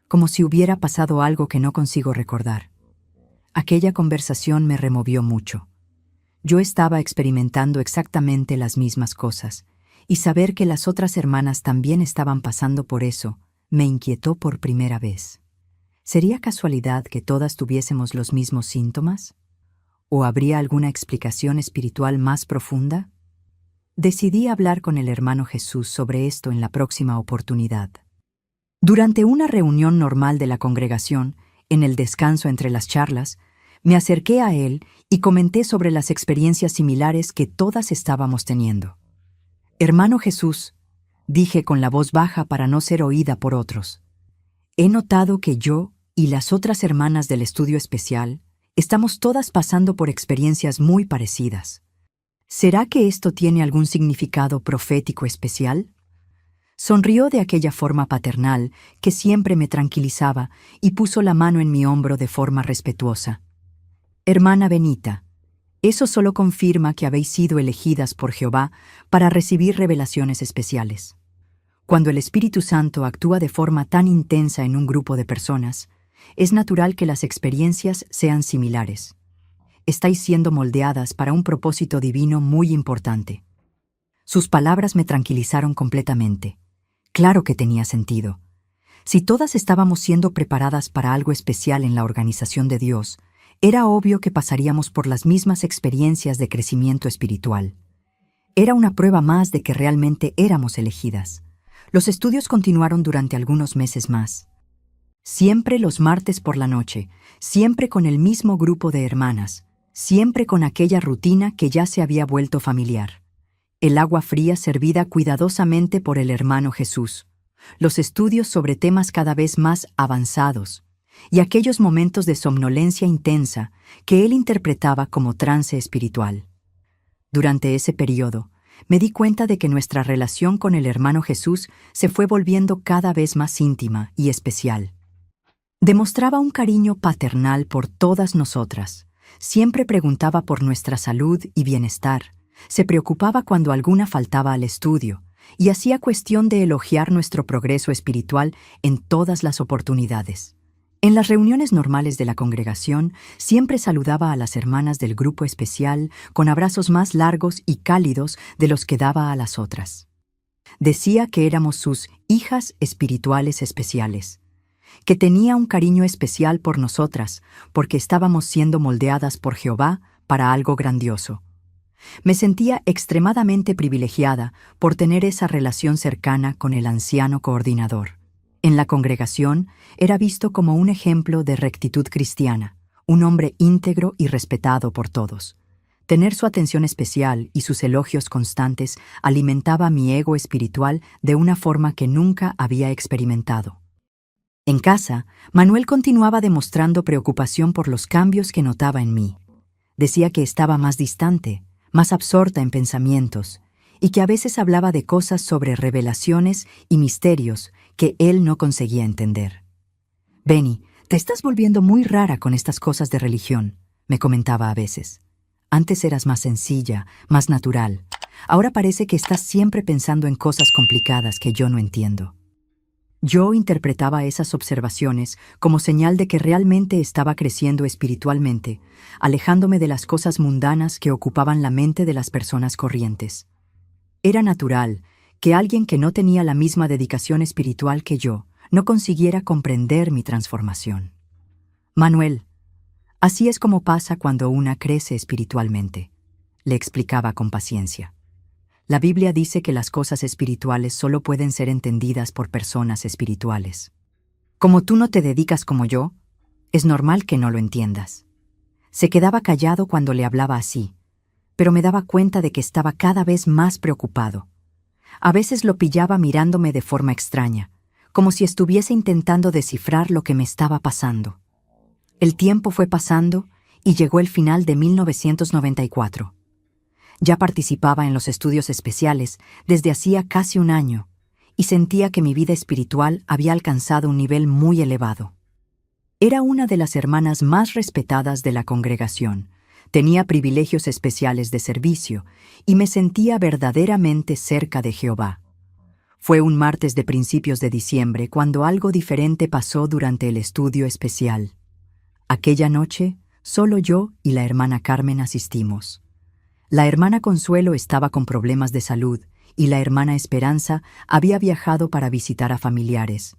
S1: como si hubiera pasado algo que no consigo recordar». Aquella conversación me removió mucho. Yo estaba experimentando exactamente las mismas cosas, y saber que las otras hermanas también estaban pasando por eso me inquietó por primera vez. ¿Sería casualidad que todas tuviésemos los mismos síntomas? ¿O habría alguna explicación espiritual más profunda? Decidí hablar con el hermano Jesús sobre esto en la próxima oportunidad. Durante una reunión normal de la congregación, en el descanso entre las charlas, me acerqué a él y comenté sobre las experiencias similares que todas estábamos teniendo. «Hermano Jesús», dije con la voz baja para no ser oída por otros, «he notado que yo y las otras hermanas del estudio especial estamos todas pasando por experiencias muy parecidas. ¿Será que esto tiene algún significado profético especial?» Sonrió de aquella forma paternal que siempre me tranquilizaba y puso la mano en mi hombro de forma respetuosa. «Hermana Benita, eso solo confirma que habéis sido elegidas por Jehová para recibir revelaciones especiales. Cuando el Espíritu Santo actúa de forma tan intensa en un grupo de personas, es natural que las experiencias sean similares. Estáis siendo moldeadas para un propósito divino muy importante». Sus palabras me tranquilizaron completamente. Claro que tenía sentido. Si todas estábamos siendo preparadas para algo especial en la organización de Dios, era obvio que pasaríamos por las mismas experiencias de crecimiento espiritual. Era una prueba más de que realmente éramos elegidas. Los estudios continuaron durante algunos meses más. Siempre los martes por la noche, siempre con el mismo grupo de hermanas, siempre con aquella rutina que ya se había vuelto familiar. El agua fría servida cuidadosamente por el hermano Jesús, los estudios sobre temas cada vez más avanzados, y aquellos momentos de somnolencia intensa que él interpretaba como trance espiritual. Durante ese periodo, me di cuenta de que nuestra relación con el hermano Jesús se fue volviendo cada vez más íntima y especial. Demostraba un cariño paternal por todas nosotras, siempre preguntaba por nuestra salud y bienestar, se preocupaba cuando alguna faltaba al estudio, y hacía cuestión de elogiar nuestro progreso espiritual en todas las oportunidades. En las reuniones normales de la congregación, siempre saludaba a las hermanas del grupo especial con abrazos más largos y cálidos de los que daba a las otras. Decía que éramos sus hijas espirituales especiales, que tenía un cariño especial por nosotras porque estábamos siendo moldeadas por Jehová para algo grandioso. Me sentía extremadamente privilegiada por tener esa relación cercana con el anciano coordinador. En la congregación era visto como un ejemplo de rectitud cristiana, un hombre íntegro y respetado por todos. Tener su atención especial y sus elogios constantes alimentaba mi ego espiritual de una forma que nunca había experimentado. En casa, Manuel continuaba demostrando preocupación por los cambios que notaba en mí. Decía que estaba más distante, más absorta en pensamientos, y que a veces hablaba de cosas sobre revelaciones y misterios que él no conseguía entender. «Benny, te estás volviendo muy rara con estas cosas de religión», me comentaba a veces. «Antes eras más sencilla, más natural. Ahora parece que estás siempre pensando en cosas complicadas que yo no entiendo». Yo interpretaba esas observaciones como señal de que realmente estaba creciendo espiritualmente, alejándome de las cosas mundanas que ocupaban la mente de las personas corrientes. Era natural que alguien que no tenía la misma dedicación espiritual que yo no consiguiera comprender mi transformación. «Manuel, así es como pasa cuando una crece espiritualmente», le explicaba con paciencia. «La Biblia dice que las cosas espirituales solo pueden ser entendidas por personas espirituales. Como tú no te dedicas como yo, es normal que no lo entiendas». Se quedaba callado cuando le hablaba así, pero me daba cuenta de que estaba cada vez más preocupado. A veces lo pillaba mirándome de forma extraña, como si estuviese intentando descifrar lo que me estaba pasando. El tiempo fue pasando y llegó el final de 1994. Ya participaba en los estudios especiales desde hacía casi un año y sentía que mi vida espiritual había alcanzado un nivel muy elevado. Era una de las hermanas más respetadas de la congregación, tenía privilegios especiales de servicio y me sentía verdaderamente cerca de Jehová. Fue un martes de principios de diciembre cuando algo diferente pasó durante el estudio especial. Aquella noche, solo yo y la hermana Carmen asistimos. La hermana Consuelo estaba con problemas de salud y la hermana Esperanza había viajado para visitar a familiares.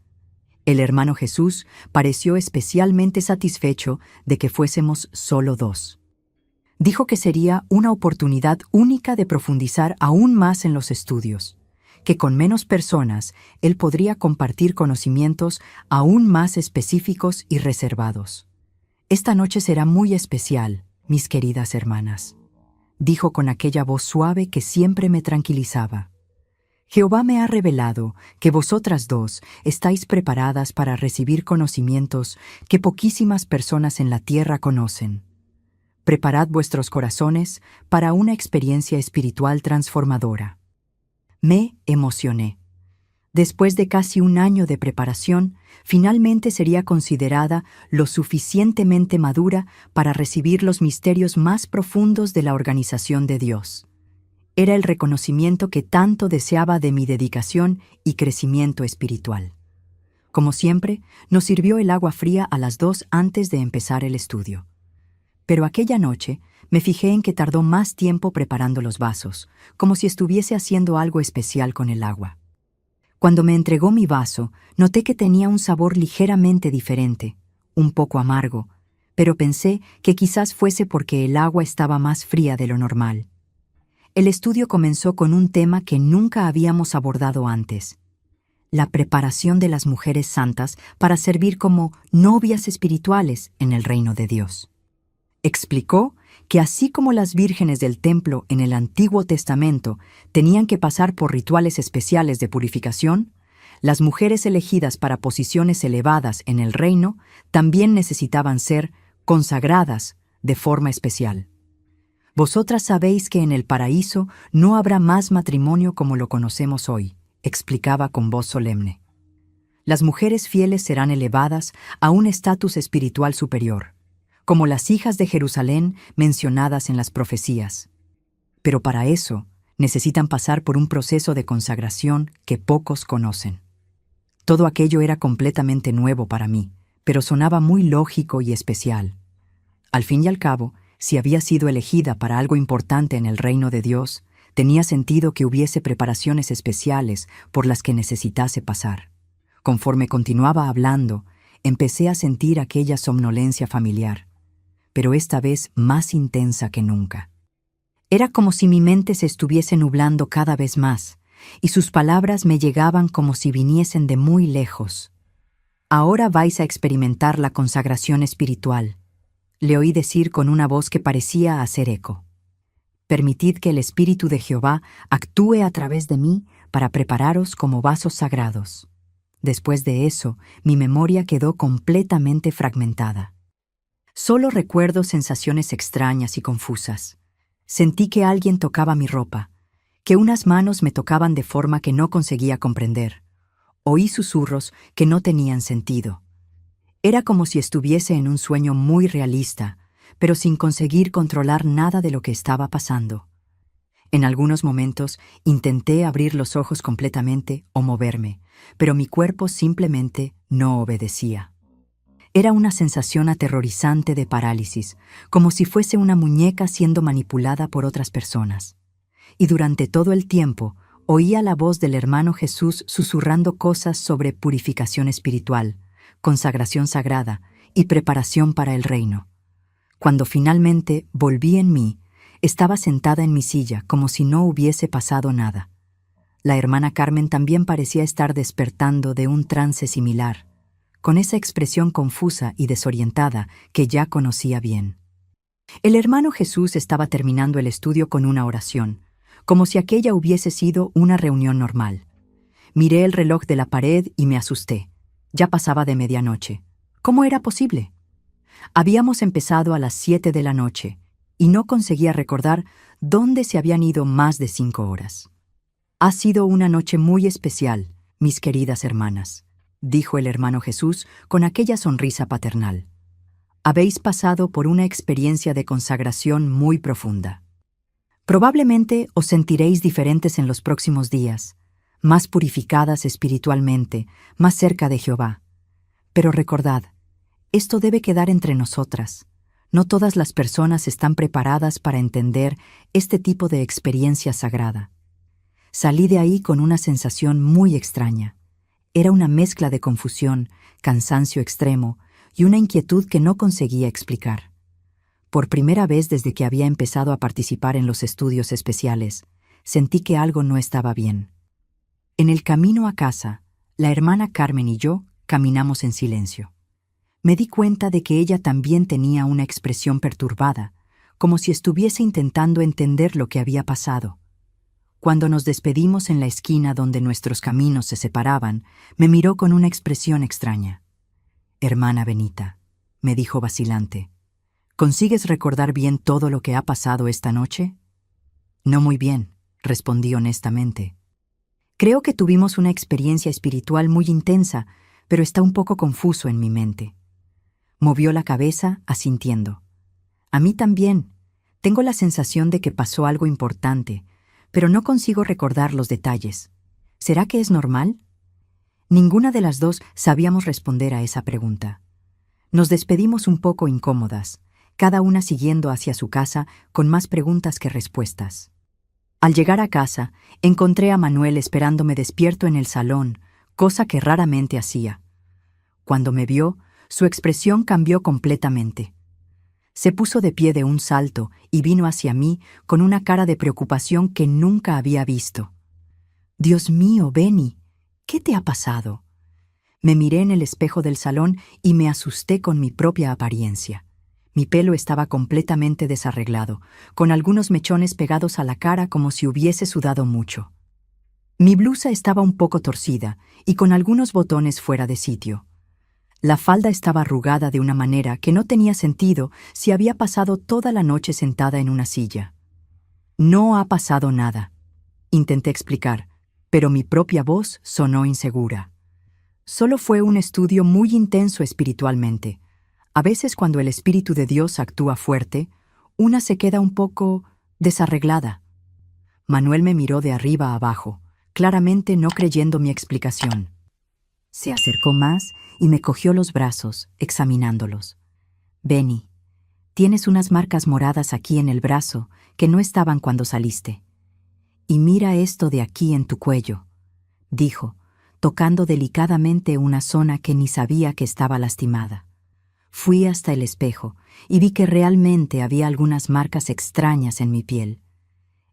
S1: El hermano Jesús pareció especialmente satisfecho de que fuésemos solo dos. Dijo que sería una oportunidad única de profundizar aún más en los estudios, que con menos personas él podría compartir conocimientos aún más específicos y reservados. «Esta noche será muy especial, mis queridas hermanas», dijo con aquella voz suave que siempre me tranquilizaba. «Jehová me ha revelado que vosotras dos estáis preparadas para recibir conocimientos que poquísimas personas en la tierra conocen. Preparad vuestros corazones para una experiencia espiritual transformadora». Me emocioné. Después de casi un año de preparación, finalmente sería considerada lo suficientemente madura para recibir los misterios más profundos de la organización de Dios. Era el reconocimiento que tanto deseaba de mi dedicación y crecimiento espiritual. Como siempre, nos sirvió el agua fría a las 2 antes de empezar el estudio. Pero aquella noche me fijé en que tardó más tiempo preparando los vasos, como si estuviese haciendo algo especial con el agua. Cuando me entregó mi vaso, noté que tenía un sabor ligeramente diferente, un poco amargo, pero pensé que quizás fuese porque el agua estaba más fría de lo normal. El estudio comenzó con un tema que nunca habíamos abordado antes: la preparación de las mujeres santas para servir como novias espirituales en el reino de Dios. Explicó que así como las vírgenes del templo en el Antiguo Testamento tenían que pasar por rituales especiales de purificación, las mujeres elegidas para posiciones elevadas en el reino también necesitaban ser consagradas de forma especial. «Vosotras sabéis que en el paraíso no habrá más matrimonio como lo conocemos hoy», explicaba con voz solemne. «Las mujeres fieles serán elevadas a un estatus espiritual superior, como las hijas de Jerusalén mencionadas en las profecías. Pero para eso necesitan pasar por un proceso de consagración que pocos conocen». Todo aquello era completamente nuevo para mí, pero sonaba muy lógico y especial. Al fin y al cabo, si había sido elegida para algo importante en el reino de Dios, tenía sentido que hubiese preparaciones especiales por las que necesitase pasar. Conforme continuaba hablando, empecé a sentir aquella somnolencia familiar, pero esta vez más intensa que nunca. Era como si mi mente se estuviese nublando cada vez más, y sus palabras me llegaban como si viniesen de muy lejos. «Ahora vais a experimentar la consagración espiritual», le oí decir con una voz que parecía hacer eco. «Permitid que el Espíritu de Jehová actúe a través de mí para prepararos como vasos sagrados». Después de eso, mi memoria quedó completamente fragmentada. Solo recuerdo sensaciones extrañas y confusas. Sentí que alguien tocaba mi ropa, que unas manos me tocaban de forma que no conseguía comprender. Oí susurros que no tenían sentido. Era como si estuviese en un sueño muy realista, pero sin conseguir controlar nada de lo que estaba pasando. En algunos momentos intenté abrir los ojos completamente o moverme, pero mi cuerpo simplemente no obedecía. Era una sensación aterrorizante de parálisis, como si fuese una muñeca siendo manipulada por otras personas. Y durante todo el tiempo oía la voz del hermano Jesús susurrando cosas sobre purificación espiritual, consagración sagrada y preparación para el reino. Cuando finalmente volví en mí, estaba sentada en mi silla como si no hubiese pasado nada. La hermana Carmen también parecía estar despertando de un trance similar, con esa expresión confusa y desorientada que ya conocía bien. El hermano Jesús estaba terminando el estudio con una oración, como si aquella hubiese sido una reunión normal. Miré el reloj de la pared y me asusté. Ya pasaba de medianoche. ¿Cómo era posible? Habíamos empezado a las 7 de la noche y no conseguía recordar dónde se habían ido más de 5 horas. Ha sido una noche muy especial, mis queridas hermanas, dijo el hermano Jesús con aquella sonrisa paternal. Habéis pasado por una experiencia de consagración muy profunda. Probablemente os sentiréis diferentes en los próximos días, más purificadas espiritualmente, más cerca de Jehová. Pero recordad, esto debe quedar entre nosotras. No todas las personas están preparadas para entender este tipo de experiencia sagrada. Salí de ahí con una sensación muy extraña. Era una mezcla de confusión, cansancio extremo y una inquietud que no conseguía explicar. Por primera vez desde que había empezado a participar en los estudios especiales, sentí que algo no estaba bien. En el camino a casa, la hermana Carmen y yo caminamos en silencio. Me di cuenta de que ella también tenía una expresión perturbada, como si estuviese intentando entender lo que había pasado. Cuando nos despedimos en la esquina donde nuestros caminos se separaban, me miró con una expresión extraña. «Hermana Benita», me dijo vacilante, «¿consigues recordar bien todo lo que ha pasado esta noche?» «No muy bien», respondí honestamente. «Creo que tuvimos una experiencia espiritual muy intensa, pero está un poco confuso en mi mente». Movió la cabeza, asintiendo. «A mí también. Tengo la sensación de que pasó algo importante, pero no consigo recordar los detalles. ¿Será que es normal?» Ninguna de las dos sabíamos responder a esa pregunta. Nos despedimos un poco incómodas, cada una siguiendo hacia su casa con más preguntas que respuestas. Al llegar a casa, encontré a Manuel esperándome despierto en el salón, cosa que raramente hacía. Cuando me vio, su expresión cambió completamente. Se puso de pie de un salto y vino hacia mí con una cara de preocupación que nunca había visto. «Dios mío, Benny, ¿qué te ha pasado?» Me miré en el espejo del salón y me asusté con mi propia apariencia. Mi pelo estaba completamente desarreglado, con algunos mechones pegados a la cara como si hubiese sudado mucho. Mi blusa estaba un poco torcida y con algunos botones fuera de sitio. La falda estaba arrugada de una manera que no tenía sentido si había pasado toda la noche sentada en una silla. «No ha pasado nada», intenté explicar, pero mi propia voz sonó insegura. Solo fue un estudio muy intenso espiritualmente. A veces cuando el Espíritu de Dios actúa fuerte, una se queda un poco desarreglada. Manuel me miró de arriba a abajo, claramente no creyendo mi explicación. Se acercó más y me cogió los brazos, examinándolos. «Benny, tienes unas marcas moradas aquí en el brazo que no estaban cuando saliste. Y mira esto de aquí en tu cuello», dijo, tocando delicadamente una zona que ni sabía que estaba lastimada. Fui hasta el espejo y vi que realmente había algunas marcas extrañas en mi piel.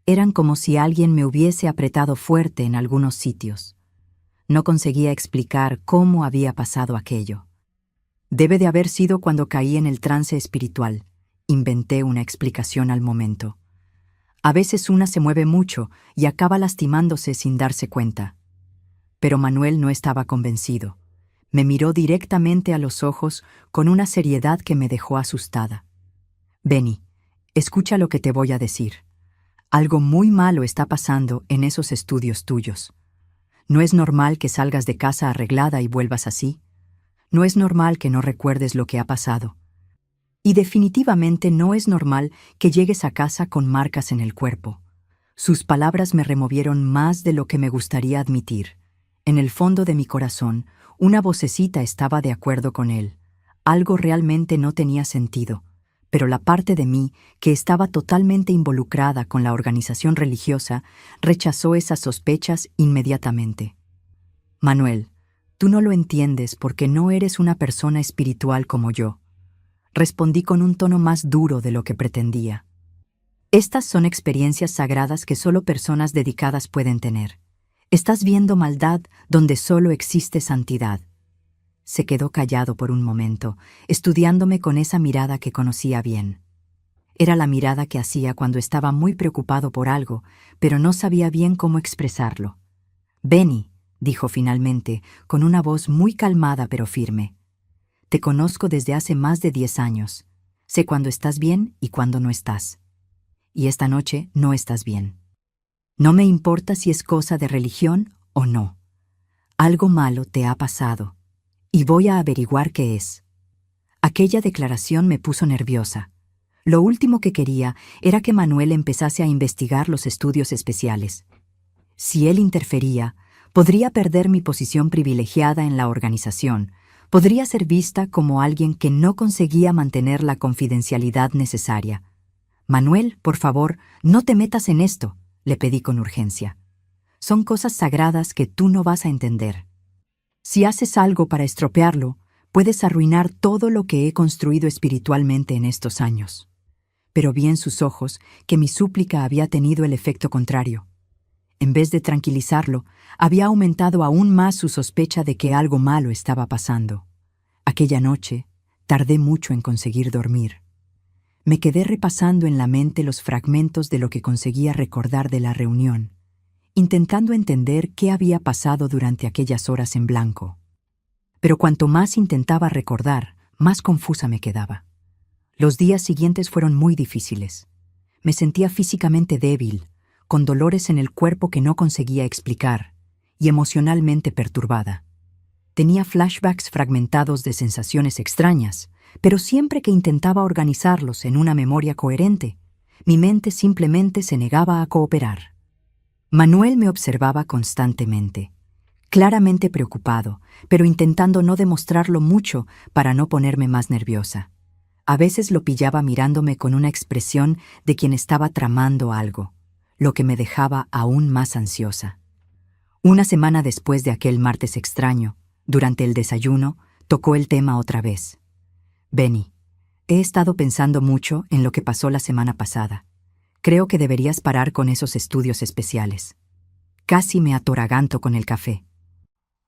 S1: Eran como si alguien me hubiese apretado fuerte en algunos sitios. No conseguía explicar cómo había pasado aquello. Debe de haber sido cuando caí en el trance espiritual. Inventé una explicación al momento. A veces una se mueve mucho y acaba lastimándose sin darse cuenta. Pero Manuel no estaba convencido. Me miró directamente a los ojos con una seriedad que me dejó asustada. «Benny, escucha lo que te voy a decir. Algo muy malo está pasando en esos estudios tuyos. No es normal que salgas de casa arreglada y vuelvas así. No es normal que no recuerdes lo que ha pasado. Y definitivamente no es normal que llegues a casa con marcas en el cuerpo. Sus palabras me removieron más de lo que me gustaría admitir. En el fondo de mi corazón, una vocecita estaba de acuerdo con él. Algo realmente no tenía sentido, pero la parte de mí, que estaba totalmente involucrada con la organización religiosa, rechazó esas sospechas inmediatamente. Manuel, tú no lo entiendes porque no eres una persona espiritual como yo. Respondí con un tono más duro de lo que pretendía. Estas son experiencias sagradas que solo personas dedicadas pueden tener. Estás viendo maldad donde solo existe santidad. Se quedó callado por un momento, estudiándome con esa mirada que conocía bien. Era la mirada que hacía cuando estaba muy preocupado por algo, pero no sabía bien cómo expresarlo. «Benny», dijo finalmente, con una voz muy calmada pero firme. «Te conozco desde hace más de 10 años. Sé cuándo estás bien y cuándo no estás. Y esta noche no estás bien. No me importa si es cosa de religión o no. Algo malo te ha pasado, y voy a averiguar qué es». Aquella declaración me puso nerviosa. Lo último que quería era que Manuel empezase a investigar los estudios especiales. Si él interfería, podría perder mi posición privilegiada en la organización, podría ser vista como alguien que no conseguía mantener la confidencialidad necesaria. «Manuel, por favor, no te metas en esto», le pedí con urgencia. «Son cosas sagradas que tú no vas a entender. Si haces algo para estropearlo, puedes arruinar todo lo que he construido espiritualmente en estos años». Pero vi en sus ojos que mi súplica había tenido el efecto contrario. En vez de tranquilizarlo, había aumentado aún más su sospecha de que algo malo estaba pasando. Aquella noche, tardé mucho en conseguir dormir. Me quedé repasando en la mente los fragmentos de lo que conseguía recordar de la reunión, intentando entender qué había pasado durante aquellas horas en blanco. Pero cuanto más intentaba recordar, más confusa me quedaba. Los días siguientes fueron muy difíciles. Me sentía físicamente débil, con dolores en el cuerpo que no conseguía explicar, y emocionalmente perturbada. Tenía flashbacks fragmentados de sensaciones extrañas, pero siempre que intentaba organizarlos en una memoria coherente, mi mente simplemente se negaba a cooperar. Manuel me observaba constantemente, claramente preocupado, pero intentando no demostrarlo mucho para no ponerme más nerviosa. A veces lo pillaba mirándome con una expresión de quien estaba tramando algo, lo que me dejaba aún más ansiosa. Una semana después de aquel martes extraño, durante el desayuno, tocó el tema otra vez. «Benny, he estado pensando mucho en lo que pasó la semana pasada. Creo que deberías parar con esos estudios especiales». Casi me atraganto con el café.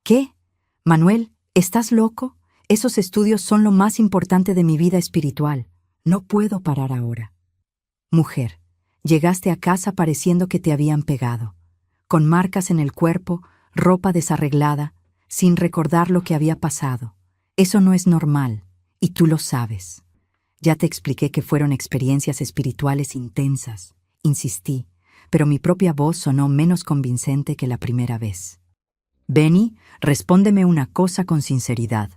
S1: «¿Qué? Manuel, ¿estás loco? Esos estudios son lo más importante de mi vida espiritual. No puedo parar ahora». «Mujer, llegaste a casa pareciendo que te habían pegado, con marcas en el cuerpo, ropa desarreglada, sin recordar lo que había pasado. Eso no es normal, y tú lo sabes. Ya te expliqué que fueron experiencias espirituales intensas», insistí, pero mi propia voz sonó menos convincente que la primera vez. «Benny, respóndeme una cosa con sinceridad»,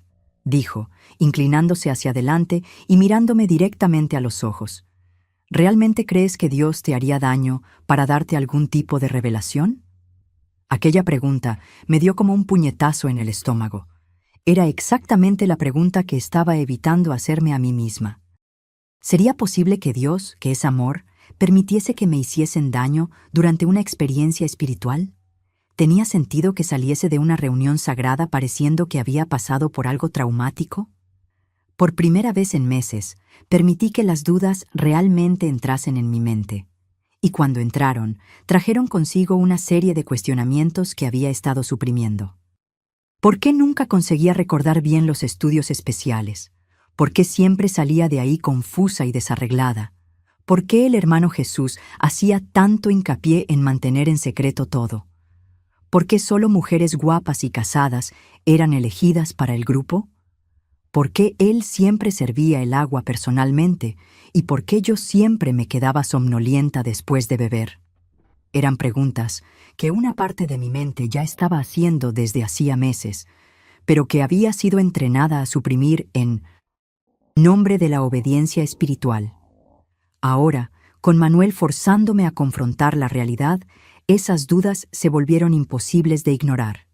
S1: dijo, inclinándose hacia adelante y mirándome directamente a los ojos. «¿Realmente crees que Dios te haría daño para darte algún tipo de revelación?» Aquella pregunta me dio como un puñetazo en el estómago. Era exactamente la pregunta que estaba evitando hacerme a mí misma. ¿Sería posible que Dios, que es amor, permitiese que me hiciesen daño durante una experiencia espiritual? ¿Tenía sentido que saliese de una reunión sagrada pareciendo que había pasado por algo traumático? Por primera vez en meses, permití que las dudas realmente entrasen en mi mente. Y cuando entraron, trajeron consigo una serie de cuestionamientos que había estado suprimiendo. ¿Por qué nunca conseguía recordar bien los estudios especiales? ¿Por qué siempre salía de ahí confusa y desarreglada? ¿Por qué el hermano Jesús hacía tanto hincapié en mantener en secreto todo? ¿Por qué solo mujeres guapas y casadas eran elegidas para el grupo? ¿Por qué él siempre servía el agua personalmente y por qué yo siempre me quedaba somnolienta después de beber? Eran preguntas que una parte de mi mente ya estaba haciendo desde hacía meses, pero que había sido entrenada a suprimir en nombre de la obediencia espiritual. Ahora, con Manuel forzándome a confrontar la realidad, esas dudas se volvieron imposibles de ignorar.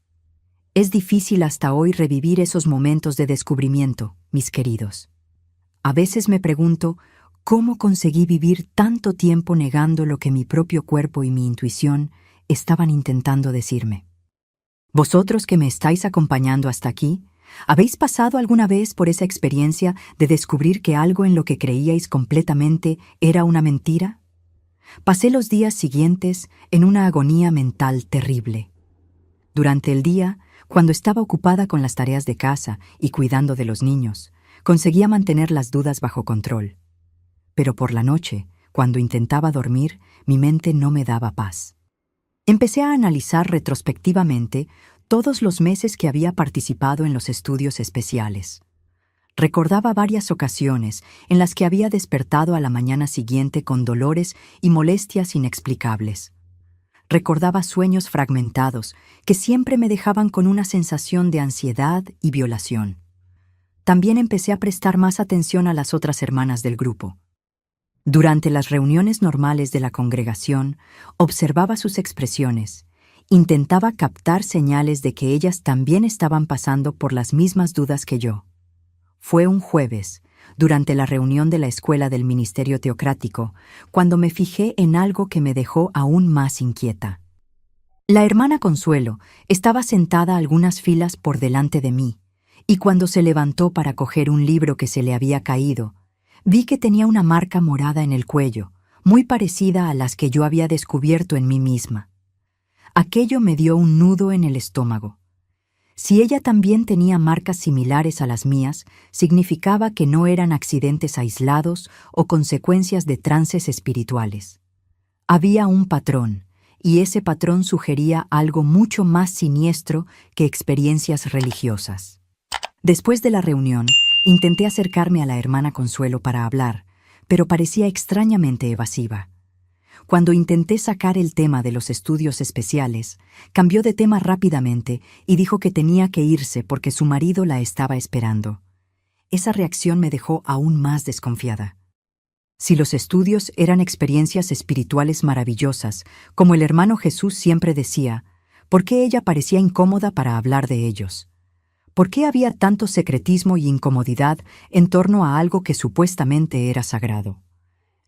S1: Es difícil hasta hoy revivir esos momentos de descubrimiento, mis queridos. A veces me pregunto cómo conseguí vivir tanto tiempo negando lo que mi propio cuerpo y mi intuición estaban intentando decirme. Vosotros que me estáis acompañando hasta aquí, ¿habéis pasado alguna vez por esa experiencia de descubrir que algo en lo que creíais completamente era una mentira? Pasé los días siguientes en una agonía mental terrible. Durante el día, cuando estaba ocupada con las tareas de casa y cuidando de los niños, conseguía mantener las dudas bajo control. Pero por la noche, cuando intentaba dormir, mi mente no me daba paz. Empecé a analizar retrospectivamente todos los meses que había participado en los estudios especiales. Recordaba varias ocasiones en las que había despertado a la mañana siguiente con dolores y molestias inexplicables. Recordaba sueños fragmentados que siempre me dejaban con una sensación de ansiedad y violación. También empecé a prestar más atención a las otras hermanas del grupo. Durante las reuniones normales de la congregación, observaba sus expresiones, intentaba captar señales de que ellas también estaban pasando por las mismas dudas que yo. Fue un jueves, durante la reunión de la escuela del ministerio teocrático, cuando me fijé en algo que me dejó aún más inquieta. La hermana Consuelo estaba sentada algunas filas por delante de mí, y cuando se levantó para coger un libro que se le había caído, vi que tenía una marca morada en el cuello, muy parecida a las que yo había descubierto en mí misma. Aquello me dio un nudo en el estómago. Si ella también tenía marcas similares a las mías, significaba que no eran accidentes aislados o consecuencias de trances espirituales. Había un patrón, y ese patrón sugería algo mucho más siniestro que experiencias religiosas. Después de la reunión, intenté acercarme a la hermana Consuelo para hablar, pero parecía extrañamente evasiva. Cuando intenté sacar el tema de los estudios especiales, cambió de tema rápidamente y dijo que tenía que irse porque su marido la estaba esperando. Esa reacción me dejó aún más desconfiada. Si los estudios eran experiencias espirituales maravillosas, como el hermano Jesús siempre decía, ¿por qué ella parecía incómoda para hablar de ellos? ¿Por qué había tanto secretismo y incomodidad en torno a algo que supuestamente era sagrado?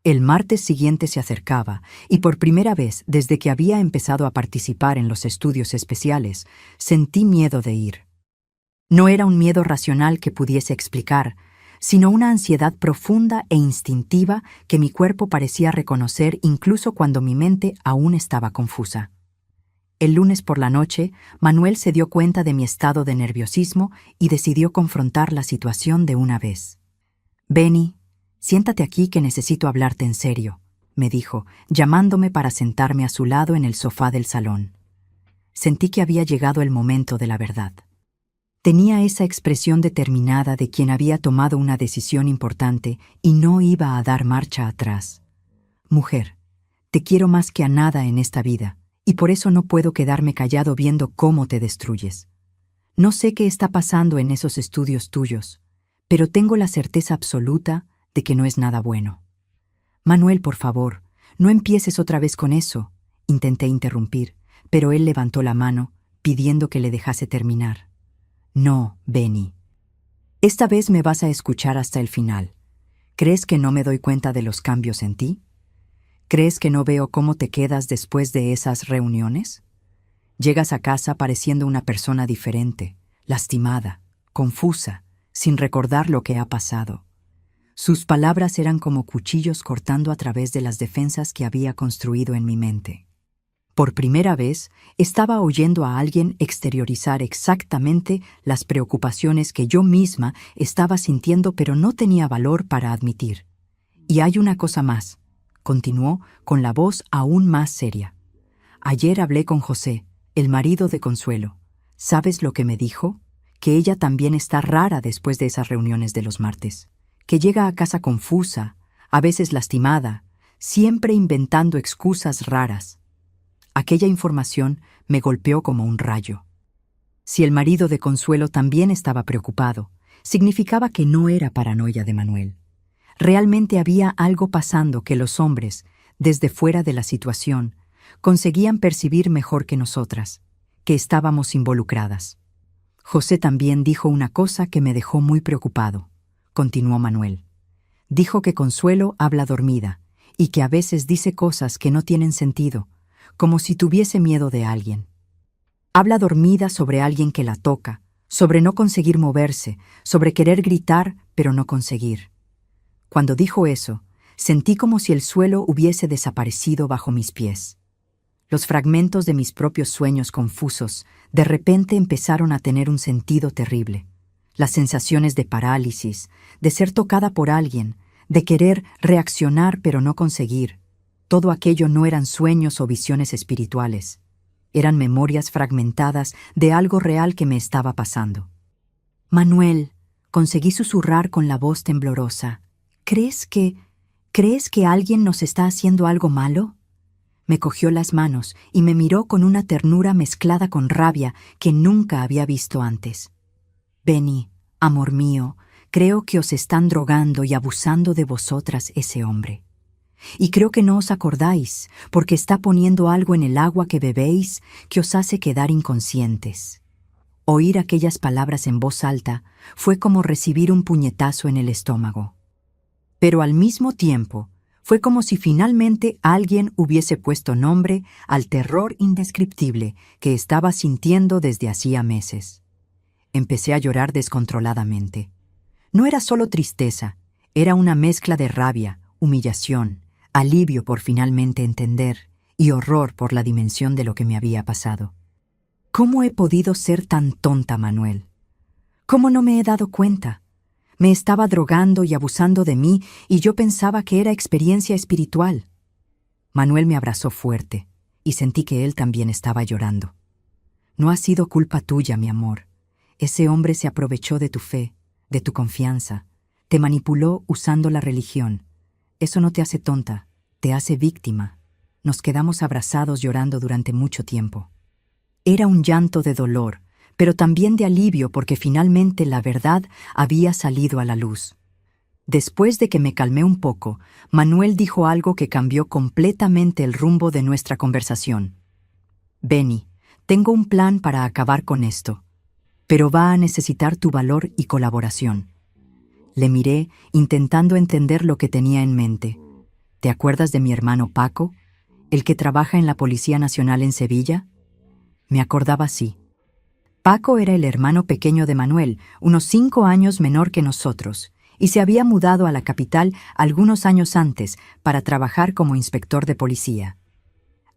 S1: El martes siguiente se acercaba, y por primera vez desde que había empezado a participar en los estudios especiales, sentí miedo de ir. No era un miedo racional que pudiese explicar, sino una ansiedad profunda e instintiva que mi cuerpo parecía reconocer incluso cuando mi mente aún estaba confusa. El lunes por la noche, Manuel se dio cuenta de mi estado de nerviosismo y decidió confrontar la situación de una vez. «Benny, siéntate aquí que necesito hablarte en serio», me dijo, llamándome para sentarme a su lado en el sofá del salón. Sentí que había llegado el momento de la verdad. Tenía esa expresión determinada de quien había tomado una decisión importante y no iba a dar marcha atrás. «Mujer, te quiero más que a nada en esta vida, y por eso no puedo quedarme callado viendo cómo te destruyes. No sé qué está pasando en esos estudios tuyos, pero tengo la certeza absoluta de que no es nada bueno». «Manuel, por favor, no empieces otra vez con eso», intenté interrumpir, pero él levantó la mano, pidiendo que le dejase terminar. «No, Benny. Esta vez me vas a escuchar hasta el final. ¿Crees que no me doy cuenta de los cambios en ti? ¿Crees que no veo cómo te quedas después de esas reuniones? Llegas a casa pareciendo una persona diferente, lastimada, confusa, sin recordar lo que ha pasado». Sus palabras eran como cuchillos cortando a través de las defensas que había construido en mi mente. Por primera vez, estaba oyendo a alguien exteriorizar exactamente las preocupaciones que yo misma estaba sintiendo pero no tenía valor para admitir. «Y hay una cosa más», continuó con la voz aún más seria. «Ayer hablé con José, el marido de Consuelo. ¿Sabes lo que me dijo? Que ella también está rara después de esas reuniones de los martes. Que llega a casa confusa, a veces lastimada, siempre inventando excusas raras. Aquella información me golpeó como un rayo. Si el marido de Consuelo también estaba preocupado, significaba que no era paranoia de Manuel. Realmente había algo pasando que los hombres, desde fuera de la situación, conseguían percibir mejor que nosotras, que estábamos involucradas. José también dijo una cosa que me dejó muy preocupado, continuó Manuel. Dijo que Consuelo habla dormida y que a veces dice cosas que no tienen sentido, como si tuviese miedo de alguien. Habla dormida sobre alguien que la toca, sobre no conseguir moverse, sobre querer gritar pero no conseguir. Cuando dijo eso, sentí como si el suelo hubiese desaparecido bajo mis pies. Los fragmentos de mis propios sueños confusos de repente empezaron a tener un sentido terrible. Las sensaciones de parálisis, de ser tocada por alguien, de querer reaccionar pero no conseguir. Todo aquello no eran sueños o visiones espirituales. Eran memorias fragmentadas de algo real que me estaba pasando. Manuel, conseguí susurrar con la voz temblorosa. ¿Crees que alguien nos está haciendo algo malo? Me cogió las manos y me miró con una ternura mezclada con rabia que nunca había visto antes. Benny, amor mío, creo que os están drogando y abusando de vosotras ese hombre. Y creo que no os acordáis, porque está poniendo algo en el agua que bebéis que os hace quedar inconscientes. Oír aquellas palabras en voz alta fue como recibir un puñetazo en el estómago. Pero al mismo tiempo, fue como si finalmente alguien hubiese puesto nombre al terror indescriptible que estaba sintiendo desde hacía meses. Empecé a llorar descontroladamente. No era solo tristeza, era una mezcla de rabia, humillación, alivio por finalmente entender y horror por la dimensión de lo que me había pasado. ¿Cómo he podido ser tan tonta, Manuel? ¿Cómo no me he dado cuenta? Me estaba drogando y abusando de mí y yo pensaba que era experiencia espiritual. Manuel me abrazó fuerte y sentí que él también estaba llorando. No ha sido culpa tuya, mi amor. Ese hombre se aprovechó de tu fe, de tu confianza. Te manipuló usando la religión. Eso no te hace tonta, te hace víctima. Nos quedamos abrazados llorando durante mucho tiempo. Era un llanto de dolor, pero también de alivio porque finalmente la verdad había salido a la luz. Después de que me calmé un poco, Manuel dijo algo que cambió completamente el rumbo de nuestra conversación. Benny, tengo un plan para acabar con esto, pero va a necesitar tu valor y colaboración. Le miré, intentando entender lo que tenía en mente. ¿Te acuerdas de mi hermano Paco, el que trabaja en la Policía Nacional en Sevilla? Me acordaba sí. Paco era el hermano pequeño de Manuel, unos 5 años menor que nosotros, y se había mudado a la capital algunos años antes para trabajar como inspector de policía.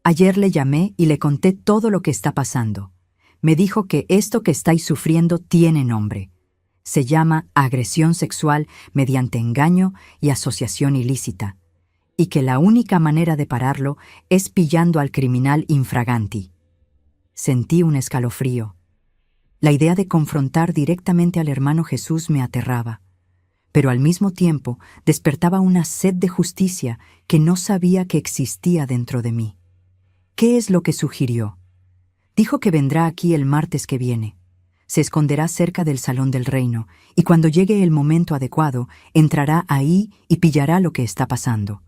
S1: Ayer le llamé y le conté todo lo que está pasando. Me dijo que esto que estáis sufriendo tiene nombre. Se llama agresión sexual mediante engaño y asociación ilícita, y que la única manera de pararlo es pillando al criminal infraganti. Sentí un escalofrío. La idea de confrontar directamente al hermano Jesús me aterraba, pero al mismo tiempo despertaba una sed de justicia que no sabía que existía dentro de mí. ¿Qué es lo que sugirió? Dijo que vendrá aquí el martes que viene. Se esconderá cerca del Salón del Reino, y cuando llegue el momento adecuado, entrará ahí y pillará lo que está pasando.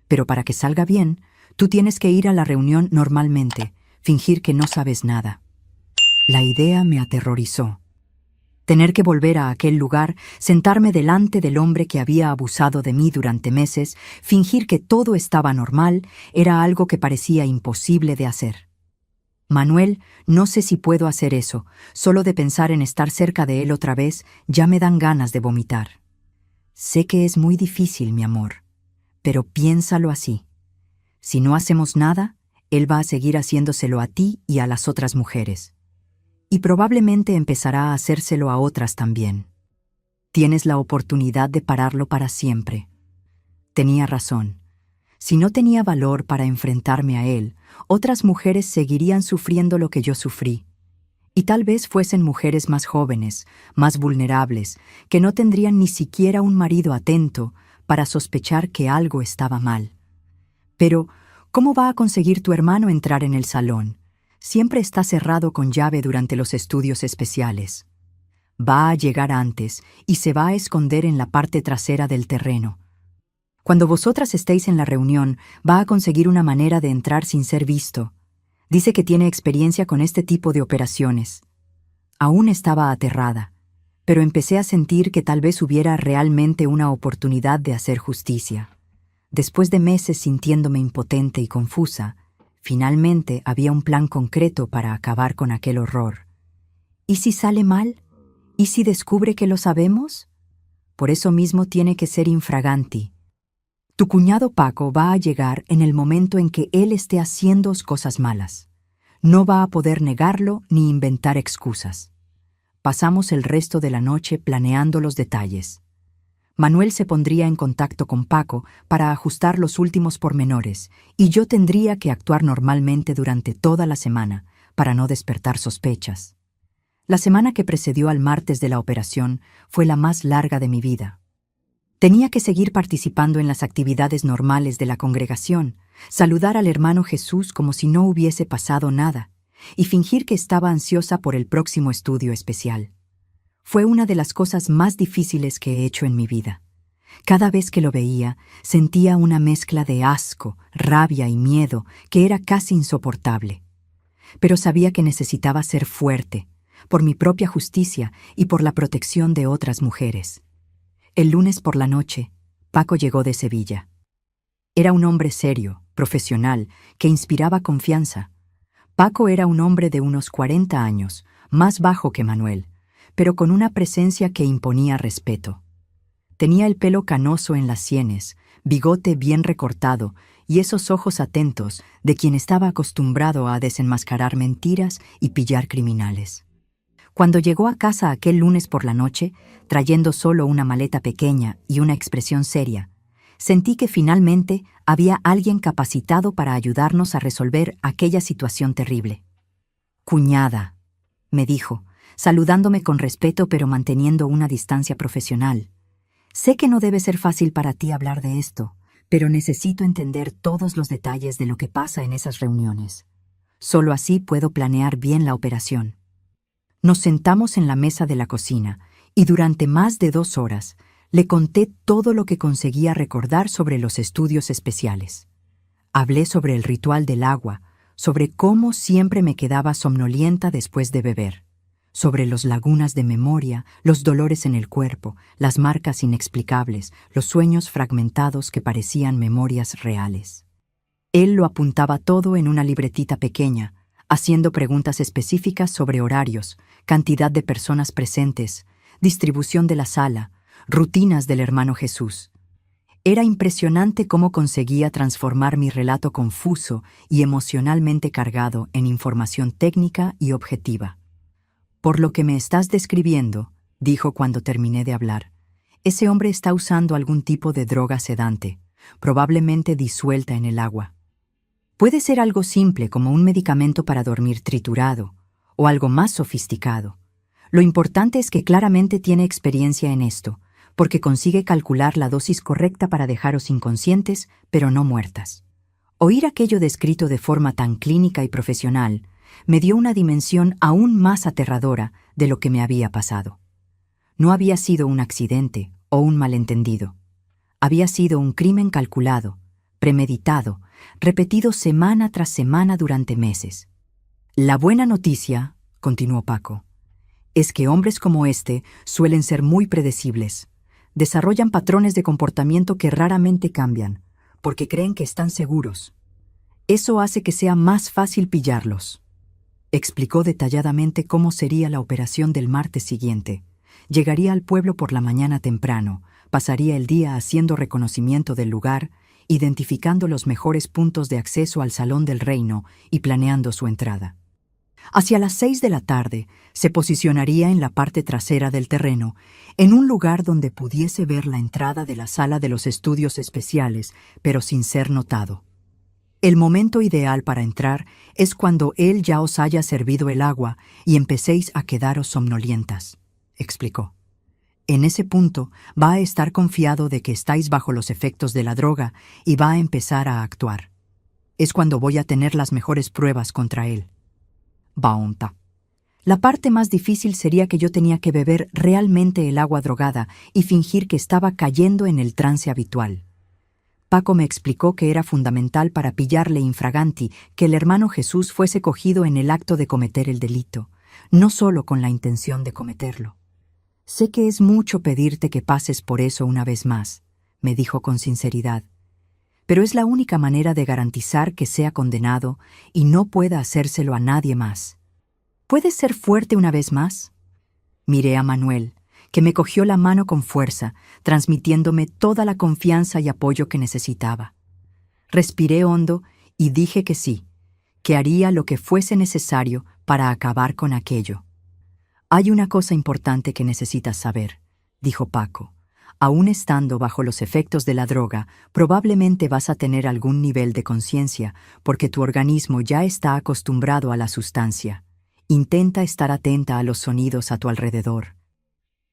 S1: Pero para que salga bien, tú tienes que ir a la reunión normalmente, fingir que no sabes nada. La idea me aterrorizó. Tener que volver a aquel lugar, sentarme delante del hombre que había abusado de mí durante meses, fingir que todo estaba normal, era algo que parecía imposible de hacer. Manuel, no sé si puedo hacer eso. Solo de pensar en estar cerca de él otra vez, ya me dan ganas de vomitar. Sé que es muy difícil, mi amor, pero piénsalo así. Si no hacemos nada, él va a seguir haciéndoselo a ti y a las otras mujeres. Y probablemente empezará a hacérselo a otras también. Tienes la oportunidad de pararlo para siempre. Tenía razón. Si no tenía valor para enfrentarme a él, otras mujeres seguirían sufriendo lo que yo sufrí. Y tal vez fuesen mujeres más jóvenes, más vulnerables, que no tendrían ni siquiera un marido atento para sospechar que algo estaba mal. Pero, ¿Cómo va a conseguir tu hermano entrar en el salón? Siempre está cerrado con llave durante los estudios especiales. Va a llegar antes y se va a esconder en la parte trasera del terreno. Cuando vosotras estéis en la reunión, va a conseguir una manera de entrar sin ser visto. Dice que tiene experiencia con este tipo de operaciones. Aún estaba aterrada, pero empecé a sentir que tal vez hubiera realmente una oportunidad de hacer justicia. Después de meses sintiéndome impotente y confusa, finalmente había un plan concreto para acabar con aquel horror. ¿Y si sale mal? ¿Y si descubre que lo sabemos? Por eso mismo tiene que ser infraganti. Tu cuñado Paco va a llegar en el momento en que él esté haciendo cosas malas. No va a poder negarlo ni inventar excusas. Pasamos el resto de la noche planeando los detalles. Manuel se pondría en contacto con Paco para ajustar los últimos pormenores y yo tendría que actuar normalmente durante toda la semana para no despertar sospechas. La semana que precedió al martes de la operación fue la más larga de mi vida. Tenía que seguir participando en las actividades normales de la congregación, saludar al hermano Jesús como si no hubiese pasado nada, y fingir que estaba ansiosa por el próximo estudio especial. Fue una de las cosas más difíciles que he hecho en mi vida. Cada vez que lo veía, sentía una mezcla de asco, rabia y miedo que era casi insoportable. Pero sabía que necesitaba ser fuerte, por mi propia justicia y por la protección de otras mujeres. El lunes por la noche, Paco llegó de Sevilla. Era un hombre serio, profesional, que inspiraba confianza. Paco era un hombre de unos 40 años, más bajo que Manuel, pero con una presencia que imponía respeto. Tenía el pelo canoso en las sienes, bigote bien recortado y esos ojos atentos de quien estaba acostumbrado a desenmascarar mentiras y pillar criminales. Cuando llegó a casa aquel lunes por la noche, trayendo solo una maleta pequeña y una expresión seria, sentí que finalmente había alguien capacitado para ayudarnos a resolver aquella situación terrible. «Cuñada», me dijo, saludándome con respeto pero manteniendo una distancia profesional. «Sé que no debe ser fácil para ti hablar de esto, pero necesito entender todos los detalles de lo que pasa en esas reuniones. Solo así puedo planear bien la operación». Nos sentamos en la mesa de la cocina y durante más de 2 horas le conté todo lo que conseguía recordar sobre los estudios especiales. Hablé sobre el ritual del agua, sobre cómo siempre me quedaba somnolienta después de beber, sobre las lagunas de memoria, los dolores en el cuerpo, las marcas inexplicables, los sueños fragmentados que parecían memorias reales. Él lo apuntaba todo en una libretita pequeña, haciendo preguntas específicas sobre horarios, cantidad de personas presentes, distribución de la sala, rutinas del hermano Jesús. Era impresionante cómo conseguía transformar mi relato confuso y emocionalmente cargado en información técnica y objetiva. «Por lo que me estás describiendo», dijo cuando terminé de hablar, «ese hombre está usando algún tipo de droga sedante, probablemente disuelta en el agua. Puede ser algo simple como un medicamento para dormir triturado, o algo más sofisticado. Lo importante es que claramente tiene experiencia en esto, porque consigue calcular la dosis correcta para dejaros inconscientes, pero no muertas». Oír aquello descrito de forma tan clínica y profesional me dio una dimensión aún más aterradora de lo que me había pasado. No había sido un accidente o un malentendido. Había sido un crimen calculado, premeditado, repetido semana tras semana durante meses. «La buena noticia», continuó Paco, «es que hombres como este suelen ser muy predecibles. Desarrollan patrones de comportamiento que raramente cambian, porque creen que están seguros. Eso hace que sea más fácil pillarlos». Explicó detalladamente cómo sería la operación del martes siguiente. Llegaría al pueblo por la mañana temprano, pasaría el día haciendo reconocimiento del lugar, identificando los mejores puntos de acceso al Salón del Reino y planeando su entrada. Hacia las 6 de la tarde se posicionaría en la parte trasera del terreno, en un lugar donde pudiese ver la entrada de la sala de los estudios especiales, pero sin ser notado. «El momento ideal para entrar es cuando él ya os haya servido el agua y empecéis a quedaros somnolientas», explicó. «En ese punto va a estar confiado de que estáis bajo los efectos de la droga y va a empezar a actuar. Es cuando voy a tener las mejores pruebas contra él. Baonta. La parte más difícil sería que yo tenía que beber realmente el agua drogada y fingir que estaba cayendo en el trance habitual. Paco me explicó que era fundamental para pillarle infraganti que el hermano Jesús fuese cogido en el acto de cometer el delito, no solo con la intención de cometerlo. Sé que es mucho pedirte que pases por eso una vez más, me dijo con sinceridad, pero es la única manera de garantizar que sea condenado y no pueda hacérselo a nadie más. ¿Puedes ser fuerte una vez más? Miré a Manuel, que me cogió la mano con fuerza, transmitiéndome toda la confianza y apoyo que necesitaba. Respiré hondo y dije que sí, que haría lo que fuese necesario para acabar con aquello. Hay una cosa importante que necesitas saber, dijo Paco. Aún estando bajo los efectos de la droga, probablemente vas a tener algún nivel de conciencia, porque tu organismo ya está acostumbrado a la sustancia. Intenta estar atenta a los sonidos a tu alrededor.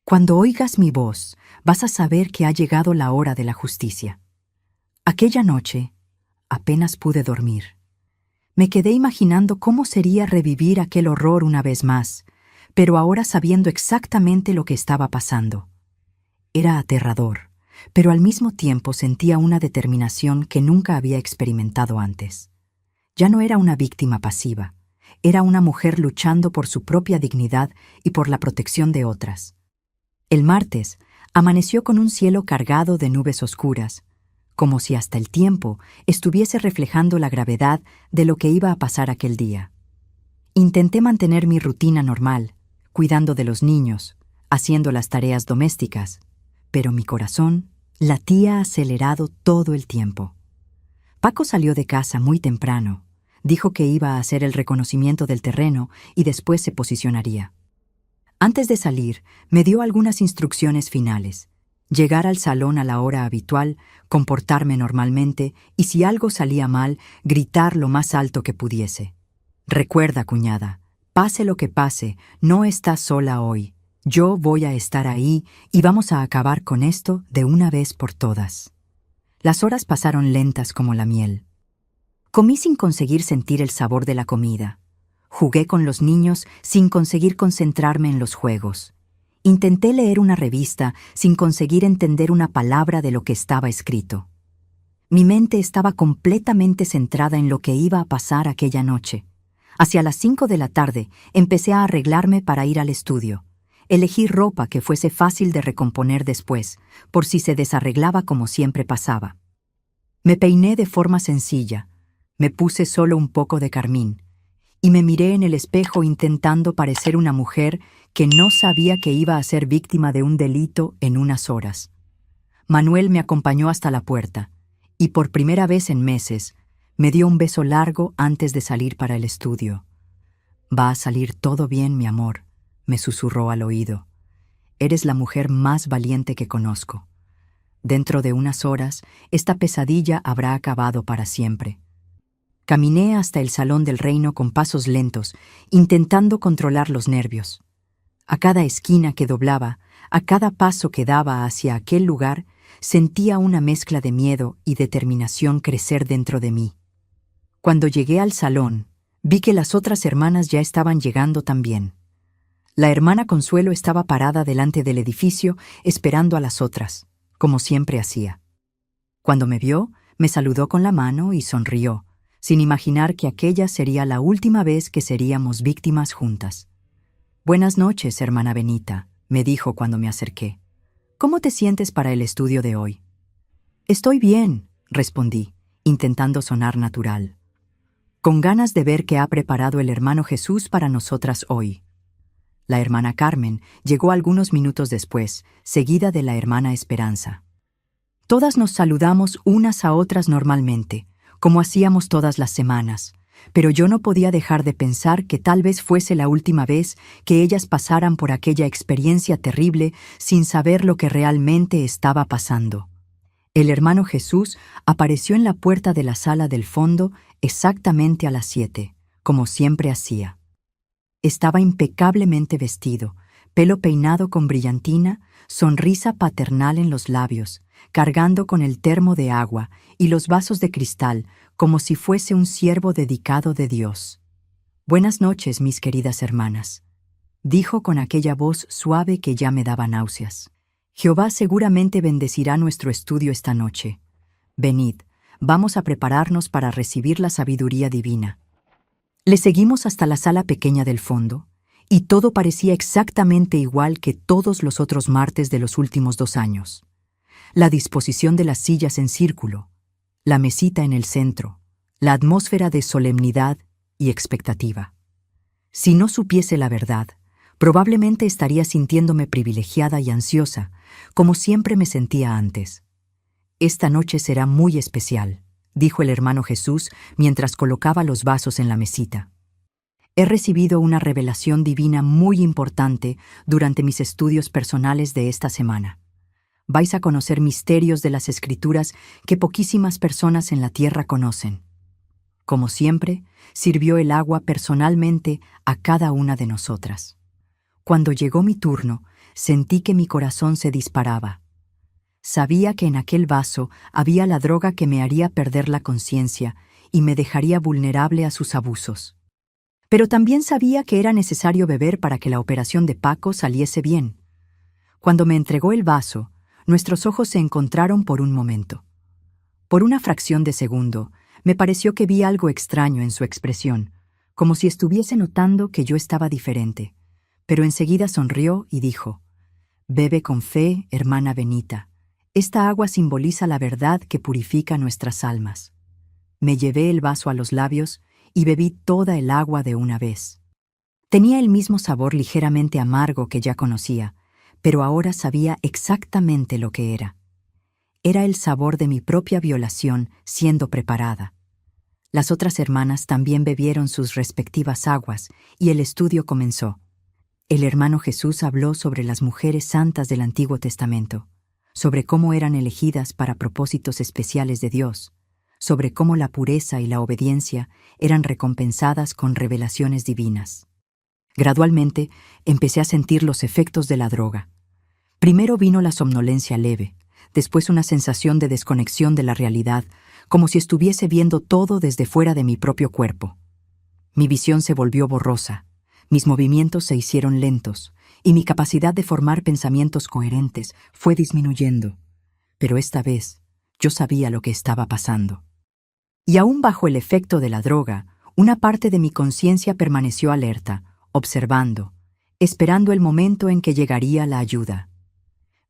S1: Cuando oigas mi voz, vas a saber que ha llegado la hora de la justicia. Aquella noche, apenas pude dormir. Me quedé imaginando cómo sería revivir aquel horror una vez más, pero ahora sabiendo exactamente lo que estaba pasando. Era aterrador, pero al mismo tiempo sentía una determinación que nunca había experimentado antes. Ya no era una víctima pasiva, era una mujer luchando por su propia dignidad y por la protección de otras. El martes amaneció con un cielo cargado de nubes oscuras, como si hasta el tiempo estuviese reflejando la gravedad de lo que iba a pasar aquel día. Intenté mantener mi rutina normal, cuidando de los niños, haciendo las tareas domésticas, pero mi corazón latía acelerado todo el tiempo. Paco salió de casa muy temprano, dijo que iba a hacer el reconocimiento del terreno y después se posicionaría. Antes de salir, me dio algunas instrucciones finales. Llegar al salón a la hora habitual, comportarme normalmente y si algo salía mal, gritar lo más alto que pudiese. Recuerda, cuñada, pase lo que pase, no estás sola hoy. Yo voy a estar ahí y vamos a acabar con esto de una vez por todas. Las horas pasaron lentas como la miel. Comí sin conseguir sentir el sabor de la comida. Jugué con los niños sin conseguir concentrarme en los juegos. Intenté leer una revista sin conseguir entender una palabra de lo que estaba escrito. Mi mente estaba completamente centrada en lo que iba a pasar aquella noche. Hacia las 5 de la tarde empecé a arreglarme para ir al estudio. Elegí ropa que fuese fácil de recomponer después, por si se desarreglaba como siempre pasaba. Me peiné de forma sencilla, me puse solo un poco de carmín, y me miré en el espejo intentando parecer una mujer que no sabía que iba a ser víctima de un delito en unas horas. Manuel me acompañó hasta la puerta, y por primera vez en meses, me dio un beso largo antes de salir para el estudio. «Va a salir todo bien, mi amor», me susurró al oído. «Eres la mujer más valiente que conozco. Dentro de unas horas, esta pesadilla habrá acabado para siempre». Caminé hasta el salón del reino con pasos lentos, intentando controlar los nervios. A cada esquina que doblaba, a cada paso que daba hacia aquel lugar, sentía una mezcla de miedo y determinación crecer dentro de mí. Cuando llegué al salón, vi que las otras hermanas ya estaban llegando también. La hermana Consuelo estaba parada delante del edificio esperando a las otras, como siempre hacía. Cuando me vio, me saludó con la mano y sonrió, sin imaginar que aquella sería la última vez que seríamos víctimas juntas. «Buenas noches, hermana Benita», me dijo cuando me acerqué. «¿Cómo te sientes para el estudio de hoy?» «Estoy bien», respondí, intentando sonar natural. «Con ganas de ver qué ha preparado el hermano Jesús para nosotras hoy». La hermana Carmen llegó algunos minutos después, seguida de la hermana Esperanza. Todas nos saludamos unas a otras normalmente, como hacíamos todas las semanas, pero yo no podía dejar de pensar que tal vez fuese la última vez que ellas pasaran por aquella experiencia terrible sin saber lo que realmente estaba pasando. El hermano Jesús apareció en la puerta de la sala del fondo exactamente a las 7, como siempre hacía. Estaba impecablemente vestido, pelo peinado con brillantina, sonrisa paternal en los labios, cargando con el termo de agua y los vasos de cristal como si fuese un siervo dedicado de Dios. «Buenas noches, mis queridas hermanas», dijo con aquella voz suave que ya me daba náuseas. «Jehová seguramente bendecirá nuestro estudio esta noche. Venid, vamos a prepararnos para recibir la sabiduría divina». Le seguimos hasta la sala pequeña del fondo, y todo parecía exactamente igual que todos los otros martes de los últimos 2 años. La disposición de las sillas en círculo, la mesita en el centro, la atmósfera de solemnidad y expectativa. Si no supiese la verdad, probablemente estaría sintiéndome privilegiada y ansiosa, como siempre me sentía antes. «Esta noche será muy especial», dijo el hermano Jesús mientras colocaba los vasos en la mesita. «He recibido una revelación divina muy importante durante mis estudios personales de esta semana. Vais a conocer misterios de las Escrituras que poquísimas personas en la tierra conocen». Como siempre, sirvió el agua personalmente a cada una de nosotras. Cuando llegó mi turno, sentí que mi corazón se disparaba. Sabía que en aquel vaso había la droga que me haría perder la conciencia y me dejaría vulnerable a sus abusos. Pero también sabía que era necesario beber para que la operación de Paco saliese bien. Cuando me entregó el vaso, nuestros ojos se encontraron por un momento. Por una fracción de segundo, me pareció que vi algo extraño en su expresión, como si estuviese notando que yo estaba diferente. Pero enseguida sonrió y dijo: «Bebe con fe, hermana Benita. Esta agua simboliza la verdad que purifica nuestras almas». Me llevé el vaso a los labios y bebí toda el agua de una vez. Tenía el mismo sabor ligeramente amargo que ya conocía, pero ahora sabía exactamente lo que era. Era el sabor de mi propia violación siendo preparada. Las otras hermanas también bebieron sus respectivas aguas y el estudio comenzó. El hermano Jesús habló sobre las mujeres santas del Antiguo Testamento, sobre cómo eran elegidas para propósitos especiales de Dios, sobre cómo la pureza y la obediencia eran recompensadas con revelaciones divinas. Gradualmente empecé a sentir los efectos de la droga. Primero vino la somnolencia leve, después una sensación de desconexión de la realidad, como si estuviese viendo todo desde fuera de mi propio cuerpo. Mi visión se volvió borrosa, mis movimientos se hicieron lentos, y mi capacidad de formar pensamientos coherentes fue disminuyendo. Pero esta vez, yo sabía lo que estaba pasando. Y aún bajo el efecto de la droga, una parte de mi conciencia permaneció alerta, observando, esperando el momento en que llegaría la ayuda.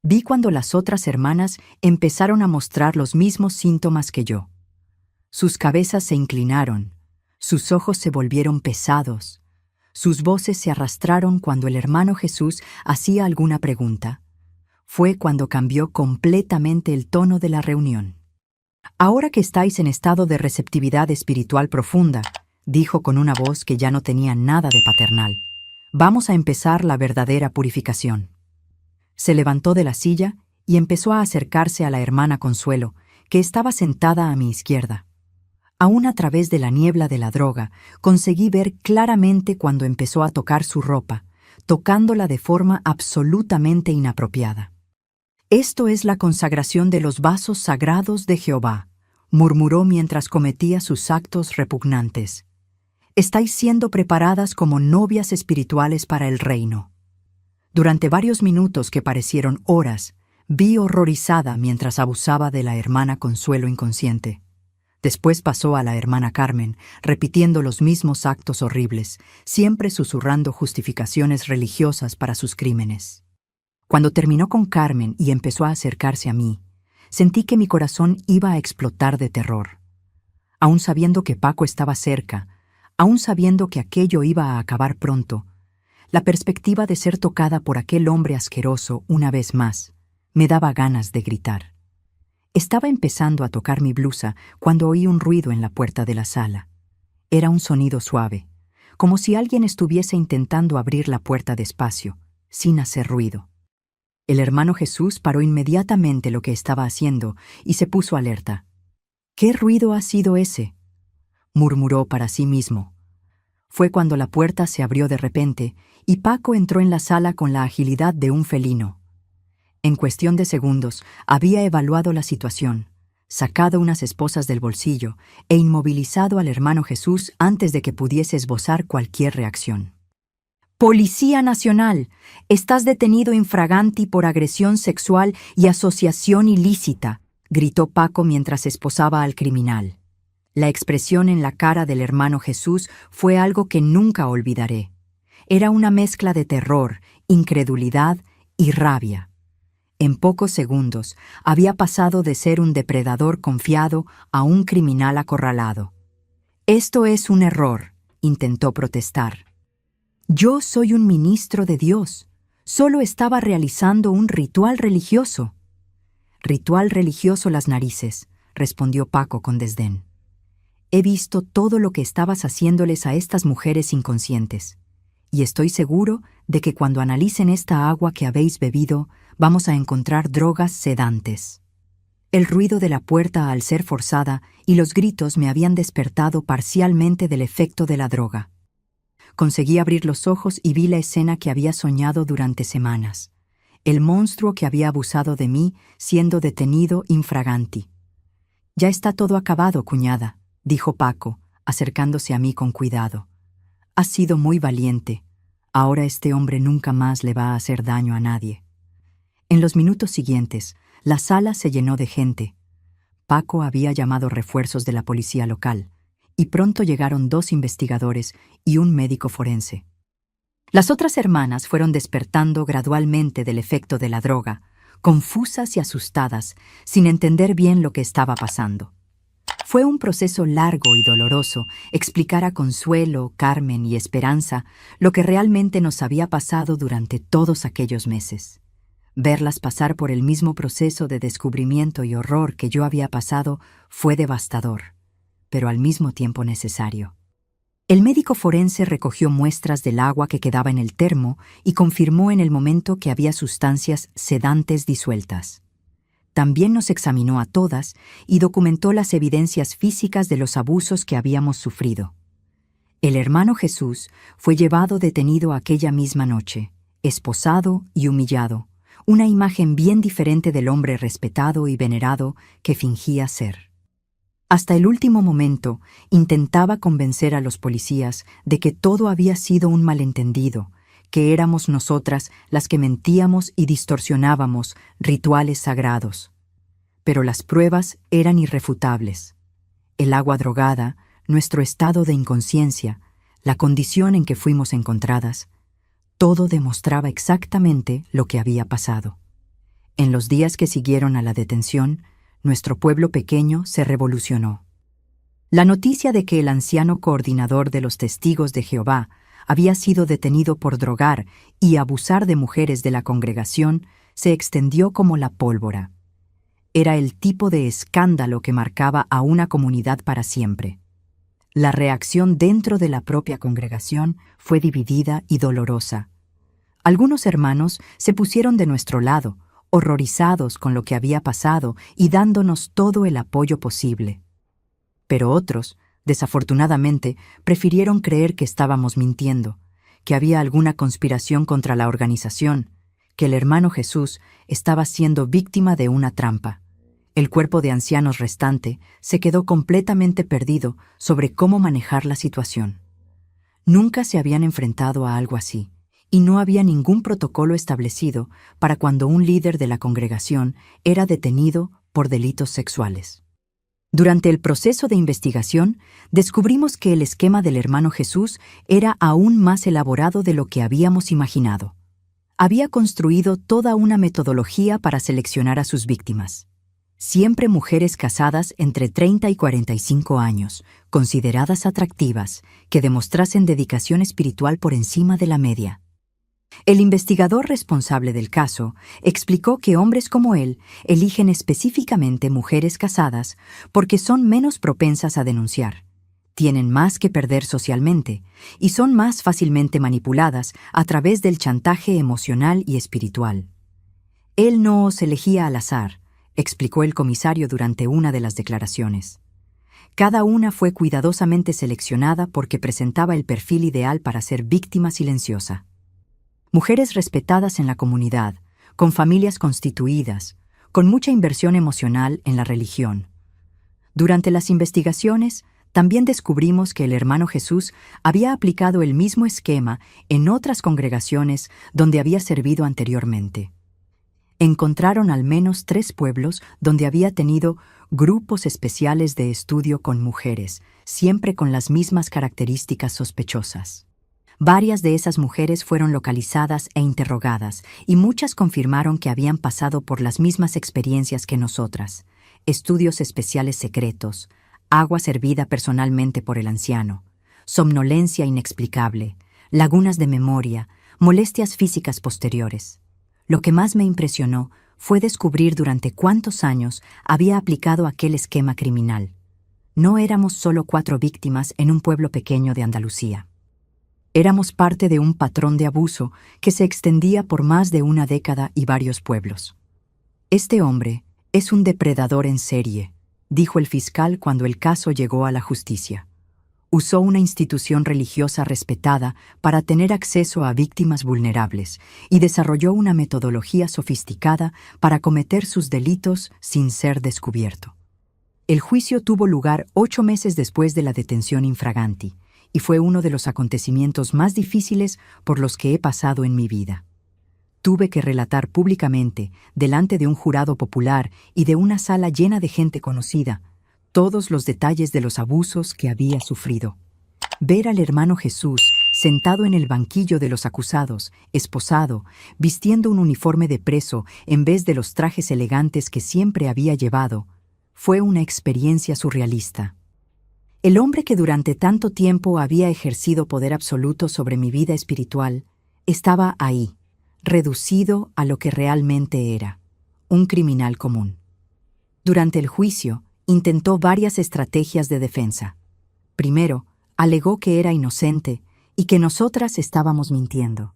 S1: Vi cuando las otras hermanas empezaron a mostrar los mismos síntomas que yo. Sus cabezas se inclinaron, sus ojos se volvieron pesados, sus voces se arrastraron cuando el hermano Jesús hacía alguna pregunta. Fue cuando cambió completamente el tono de la reunión. «Ahora que estáis en estado de receptividad espiritual profunda», dijo con una voz que ya no tenía nada de paternal, «vamos a empezar la verdadera purificación». Se levantó de la silla y empezó a acercarse a la hermana Consuelo, que estaba sentada a mi izquierda. Aún a través de la niebla de la droga, conseguí ver claramente cuando empezó a tocar su ropa, tocándola de forma absolutamente inapropiada. «Esto es la consagración de los vasos sagrados de Jehová», murmuró mientras cometía sus actos repugnantes. «Estáis siendo preparadas como novias espirituales para el reino». Durante varios minutos que parecieron horas, vi horrorizada mientras abusaba de la hermana Consuelo inconsciente. Después pasó a la hermana Carmen, repitiendo los mismos actos horribles, siempre susurrando justificaciones religiosas para sus crímenes. Cuando terminó con Carmen y empezó a acercarse a mí, sentí que mi corazón iba a explotar de terror. Aún sabiendo que Paco estaba cerca, aún sabiendo que aquello iba a acabar pronto, la perspectiva de ser tocada por aquel hombre asqueroso una vez más me daba ganas de gritar. Estaba empezando a tocar mi blusa cuando oí un ruido en la puerta de la sala. Era un sonido suave, como si alguien estuviese intentando abrir la puerta despacio, sin hacer ruido. El hermano Jesús paró inmediatamente lo que estaba haciendo y se puso alerta. «¿Qué ruido ha sido ese?», murmuró para sí mismo. Fue cuando la puerta se abrió de repente y Paco entró en la sala con la agilidad de un felino. En cuestión de segundos había evaluado la situación, sacado unas esposas del bolsillo e inmovilizado al hermano Jesús antes de que pudiese esbozar cualquier reacción. «Policía Nacional, estás detenido infraganti por agresión sexual y asociación ilícita», gritó Paco mientras esposaba al criminal. La expresión en la cara del hermano Jesús fue algo que nunca olvidaré. Era una mezcla de terror, incredulidad y rabia. En pocos segundos había pasado de ser un depredador confiado a un criminal acorralado. «Esto es un error», intentó protestar. «Yo soy un ministro de Dios. Solo estaba realizando un ritual religioso». «Ritual religioso las narices», respondió Paco con desdén. «He visto todo lo que estabas haciéndoles a estas mujeres inconscientes, y estoy seguro de que cuando analicen esta agua que habéis bebido, vamos a encontrar drogas sedantes». El ruido de la puerta al ser forzada y los gritos me habían despertado parcialmente del efecto de la droga. Conseguí abrir los ojos y vi la escena que había soñado durante semanas. El monstruo que había abusado de mí siendo detenido infraganti. «Ya está todo acabado, cuñada», dijo Paco, acercándose a mí con cuidado. «Has sido muy valiente. Ahora este hombre nunca más le va a hacer daño a nadie». En los minutos siguientes, la sala se llenó de gente. Paco había llamado refuerzos de la policía local, y pronto llegaron 2 investigadores y un médico forense. Las otras hermanas fueron despertando gradualmente del efecto de la droga, confusas y asustadas, sin entender bien lo que estaba pasando. Fue un proceso largo y doloroso explicar a Consuelo, Carmen y Esperanza lo que realmente nos había pasado durante todos aquellos meses. Verlas pasar por el mismo proceso de descubrimiento y horror que yo había pasado fue devastador, pero al mismo tiempo necesario. El médico forense recogió muestras del agua que quedaba en el termo y confirmó en el momento que había sustancias sedantes disueltas. También nos examinó a todas y documentó las evidencias físicas de los abusos que habíamos sufrido. El hermano Jesús fue llevado detenido aquella misma noche, esposado y humillado, una imagen bien diferente del hombre respetado y venerado que fingía ser. Hasta el último momento intentaba convencer a los policías de que todo había sido un malentendido, que éramos nosotras las que mentíamos y distorsionábamos rituales sagrados. Pero las pruebas eran irrefutables. El agua drogada, nuestro estado de inconsciencia, la condición en que fuimos encontradas, todo demostraba exactamente lo que había pasado. En los días que siguieron a la detención, nuestro pueblo pequeño se revolucionó. La noticia de que el anciano coordinador de los Testigos de Jehová había sido detenido por drogar y abusar de mujeres de la congregación se extendió como la pólvora. Era el tipo de escándalo que marcaba a una comunidad para siempre. La reacción dentro de la propia congregación fue dividida y dolorosa. Algunos hermanos se pusieron de nuestro lado, horrorizados con lo que había pasado y dándonos todo el apoyo posible. Pero otros, desafortunadamente, prefirieron creer que estábamos mintiendo, que había alguna conspiración contra la organización, que el hermano Jesús estaba siendo víctima de una trampa. El cuerpo de ancianos restante se quedó completamente perdido sobre cómo manejar la situación. Nunca se habían enfrentado a algo así, y no había ningún protocolo establecido para cuando un líder de la congregación era detenido por delitos sexuales. Durante el proceso de investigación, descubrimos que el esquema del hermano Jesús era aún más elaborado de lo que habíamos imaginado. Había construido toda una metodología para seleccionar a sus víctimas. Siempre mujeres casadas entre 30 y 45 años, consideradas atractivas, que demostrasen dedicación espiritual por encima de la media. El investigador responsable del caso explicó que hombres como él eligen específicamente mujeres casadas porque son menos propensas a denunciar, tienen más que perder socialmente y son más fácilmente manipuladas a través del chantaje emocional y espiritual. Él no os elegía al azar, explicó el comisario durante una de las declaraciones. Cada una fue cuidadosamente seleccionada porque presentaba el perfil ideal para ser víctima silenciosa. Mujeres respetadas en la comunidad, con familias constituidas, con mucha inversión emocional en la religión, Durante las investigaciones, también descubrimos que el hermano Jesús había aplicado el mismo esquema en otras congregaciones donde había servido anteriormente. Encontraron al menos 3 pueblos donde había tenido grupos especiales de estudio con mujeres, siempre con las mismas características sospechosas. Varias de esas mujeres fueron localizadas e interrogadas, y muchas confirmaron que habían pasado por las mismas experiencias que nosotras: estudios especiales secretos, agua servida personalmente por el anciano, somnolencia inexplicable, lagunas de memoria, molestias físicas posteriores. Lo que más me impresionó fue descubrir durante cuántos años había aplicado aquel esquema criminal. No éramos solo 4 víctimas en un pueblo pequeño de Andalucía. Éramos parte de un patrón de abuso que se extendía por más de una década y varios pueblos. Este hombre es un depredador en serie, dijo el fiscal cuando el caso llegó a la justicia. Usó una institución religiosa respetada para tener acceso a víctimas vulnerables y desarrolló una metodología sofisticada para cometer sus delitos sin ser descubierto. El juicio tuvo lugar 8 meses después de la detención infraganti, y fue uno de los acontecimientos más difíciles por los que he pasado en mi vida. Tuve que relatar públicamente, delante de un jurado popular y de una sala llena de gente conocida, todos los detalles de los abusos que había sufrido. Ver al hermano Jesús sentado en el banquillo de los acusados, esposado, vistiendo un uniforme de preso en vez de los trajes elegantes que siempre había llevado, fue una experiencia surrealista. El hombre que durante tanto tiempo había ejercido poder absoluto sobre mi vida espiritual estaba ahí, reducido a lo que realmente era, un criminal común. Durante el juicio, intentó varias estrategias de defensa. Primero, alegó que era inocente y que nosotras estábamos mintiendo.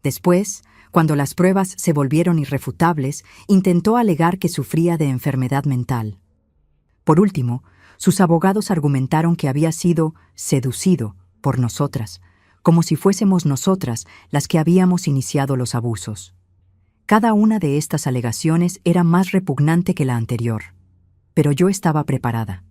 S1: Después, cuando las pruebas se volvieron irrefutables, intentó alegar que sufría de enfermedad mental. Por último, sus abogados argumentaron que había sido seducido por nosotras, como si fuésemos nosotras las que habíamos iniciado los abusos. Cada una de estas alegaciones era más repugnante que la anterior, pero yo estaba preparada.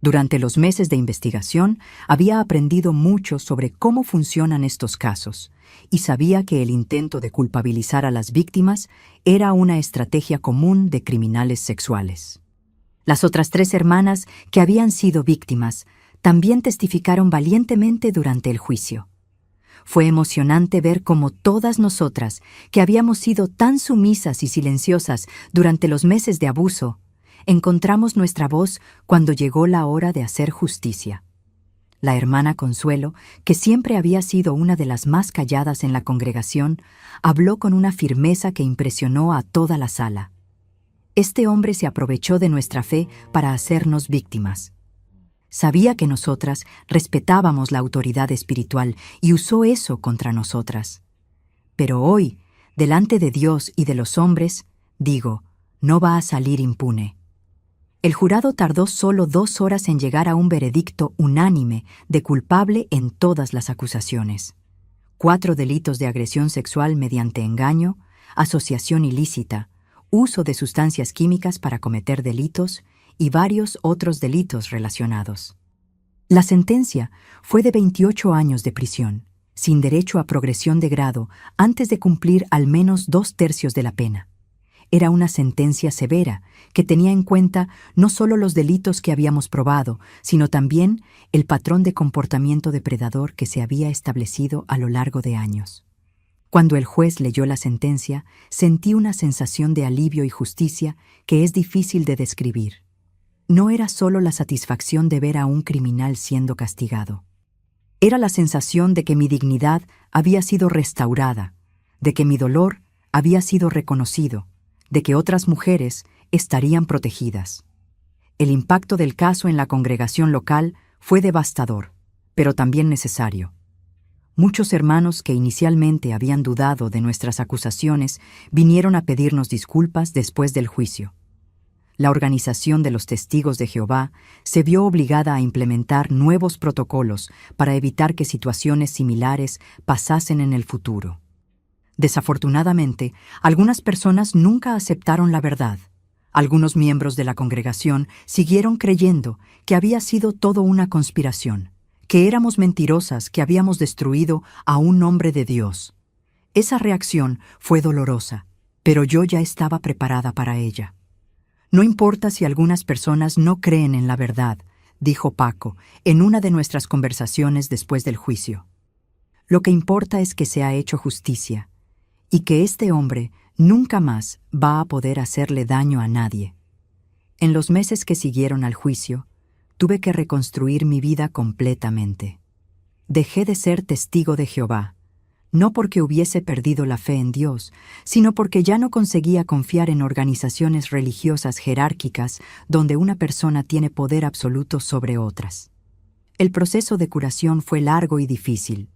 S1: Durante los meses de investigación había aprendido mucho sobre cómo funcionan estos casos, y sabía que el intento de culpabilizar a las víctimas era una estrategia común de criminales sexuales. Las otras 3 hermanas que habían sido víctimas también testificaron valientemente durante el juicio. Fue emocionante ver cómo todas nosotras, que habíamos sido tan sumisas y silenciosas durante los meses de abuso, encontramos nuestra voz cuando llegó la hora de hacer justicia. La hermana Consuelo, que siempre había sido una de las más calladas en la congregación, habló con una firmeza que impresionó a toda la sala. Este hombre se aprovechó de nuestra fe para hacernos víctimas. Sabía que nosotras respetábamos la autoridad espiritual y usó eso contra nosotras. Pero hoy, delante de Dios y de los hombres, digo, no va a salir impune. El jurado tardó solo 2 horas en llegar a un veredicto unánime de culpable en todas las acusaciones. 4 delitos de agresión sexual mediante engaño, asociación ilícita, uso de sustancias químicas para cometer delitos y varios otros delitos relacionados. La sentencia fue de 28 años de prisión, sin derecho a progresión de grado antes de cumplir al menos 2/3 de la pena. Era una sentencia severa que tenía en cuenta no solo los delitos que habíamos probado, sino también el patrón de comportamiento depredador que se había establecido a lo largo de años. Cuando el juez leyó la sentencia, sentí una sensación de alivio y justicia que es difícil de describir. No era solo la satisfacción de ver a un criminal siendo castigado. Era la sensación de que mi dignidad había sido restaurada, de que mi dolor había sido reconocido, de que otras mujeres estarían protegidas. El impacto del caso en la congregación local fue devastador, pero también necesario. Muchos hermanos que inicialmente habían dudado de nuestras acusaciones vinieron a pedirnos disculpas después del juicio. La Organización de los Testigos de Jehová se vio obligada a implementar nuevos protocolos para evitar que situaciones similares pasasen en el futuro. Desafortunadamente, algunas personas nunca aceptaron la verdad, Algunos miembros de la congregación siguieron creyendo que había sido todo una conspiración, que éramos mentirosas, que habíamos destruido a un hombre de Dios. Esa reacción fue dolorosa, pero yo ya estaba preparada para ella. No importa si algunas personas no creen en la verdad, dijo Paco en una de nuestras conversaciones después del juicio. Lo que importa es que se ha hecho justicia y que este hombre nunca más va a poder hacerle daño a nadie. En los meses que siguieron al juicio, tuve que reconstruir mi vida completamente. Dejé de ser testigo de Jehová, no porque hubiese perdido la fe en Dios, sino porque ya no conseguía confiar en organizaciones religiosas jerárquicas donde una persona tiene poder absoluto sobre otras. El proceso de curación fue largo y difícil.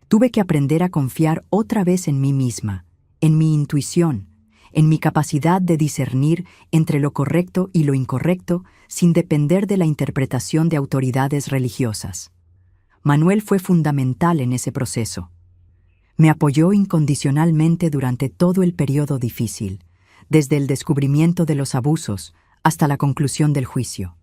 S1: Tuve que aprender a confiar otra vez en mí misma, en mi intuición, en mi capacidad de discernir entre lo correcto y lo incorrecto sin depender de la interpretación de autoridades religiosas. Manuel fue fundamental en ese proceso. Me apoyó incondicionalmente durante todo el periodo difícil, desde el descubrimiento de los abusos hasta la conclusión del juicio.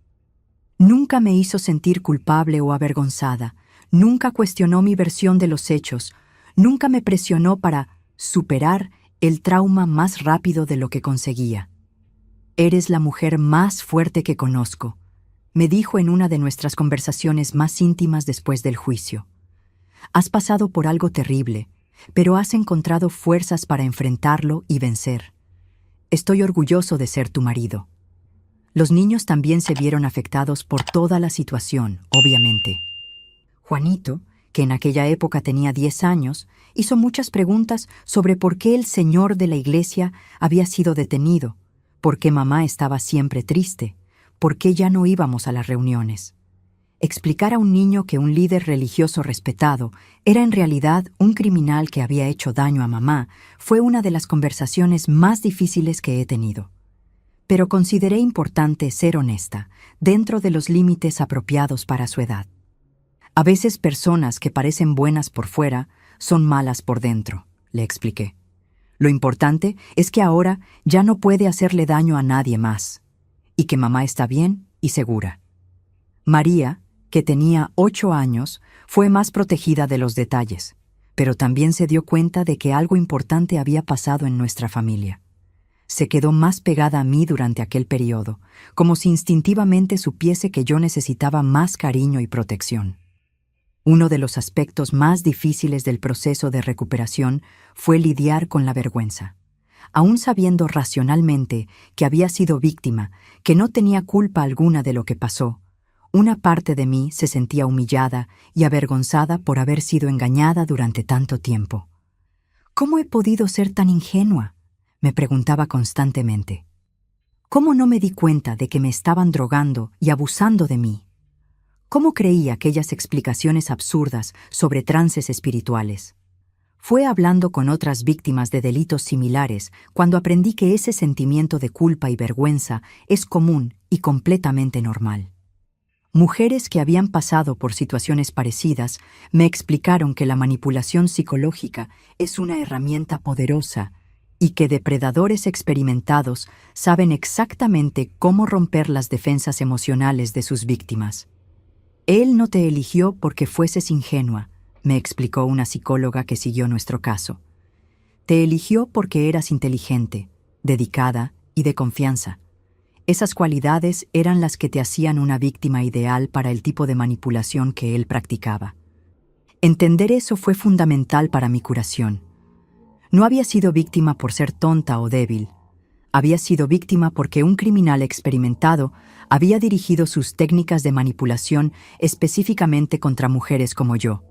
S1: Nunca me hizo sentir culpable o avergonzada, nunca cuestionó mi versión de los hechos, nunca me presionó para superar el trauma más rápido de lo que conseguía. «Eres la mujer más fuerte que conozco», me dijo en una de nuestras conversaciones más íntimas después del juicio. «Has pasado por algo terrible, pero has encontrado fuerzas para enfrentarlo y vencer. Estoy orgulloso de ser tu marido». Los niños también se vieron afectados por toda la situación, obviamente. Juanito, que en aquella época tenía 10 años, hizo muchas preguntas sobre por qué el señor de la iglesia había sido detenido, por qué mamá estaba siempre triste, por qué ya no íbamos a las reuniones. Explicar a un niño que un líder religioso respetado era en realidad un criminal que había hecho daño a mamá fue una de las conversaciones más difíciles que he tenido. Pero consideré importante ser honesta, dentro de los límites apropiados para su edad. A veces personas que parecen buenas por fuera son malas por dentro, le expliqué. Lo importante es que ahora ya no puede hacerle daño a nadie más, y que mamá está bien y segura. María, que tenía 8 años, fue más protegida de los detalles, pero también se dio cuenta de que algo importante había pasado en nuestra familia. Se quedó más pegada a mí durante aquel periodo, como si instintivamente supiese que yo necesitaba más cariño y protección. Uno de los aspectos más difíciles del proceso de recuperación fue lidiar con la vergüenza. Aún sabiendo racionalmente que había sido víctima, que no tenía culpa alguna de lo que pasó, una parte de mí se sentía humillada y avergonzada por haber sido engañada durante tanto tiempo. ¿Cómo he podido ser tan ingenua?, me preguntaba constantemente. ¿Cómo no me di cuenta de que me estaban drogando y abusando de mí? ¿Cómo creí aquellas explicaciones absurdas sobre trances espirituales? Fue hablando con otras víctimas de delitos similares cuando aprendí que ese sentimiento de culpa y vergüenza es común y completamente normal. Mujeres que habían pasado por situaciones parecidas me explicaron que la manipulación psicológica es una herramienta poderosa y que depredadores experimentados saben exactamente cómo romper las defensas emocionales de sus víctimas. Él no te eligió porque fueses ingenua, me explicó una psicóloga que siguió nuestro caso. Te eligió porque eras inteligente, dedicada y de confianza. Esas cualidades eran las que te hacían una víctima ideal para el tipo de manipulación que él practicaba. Entender eso fue fundamental para mi curación. No había sido víctima por ser tonta o débil. Había sido víctima porque un criminal experimentado había dirigido sus técnicas de manipulación específicamente contra mujeres como yo.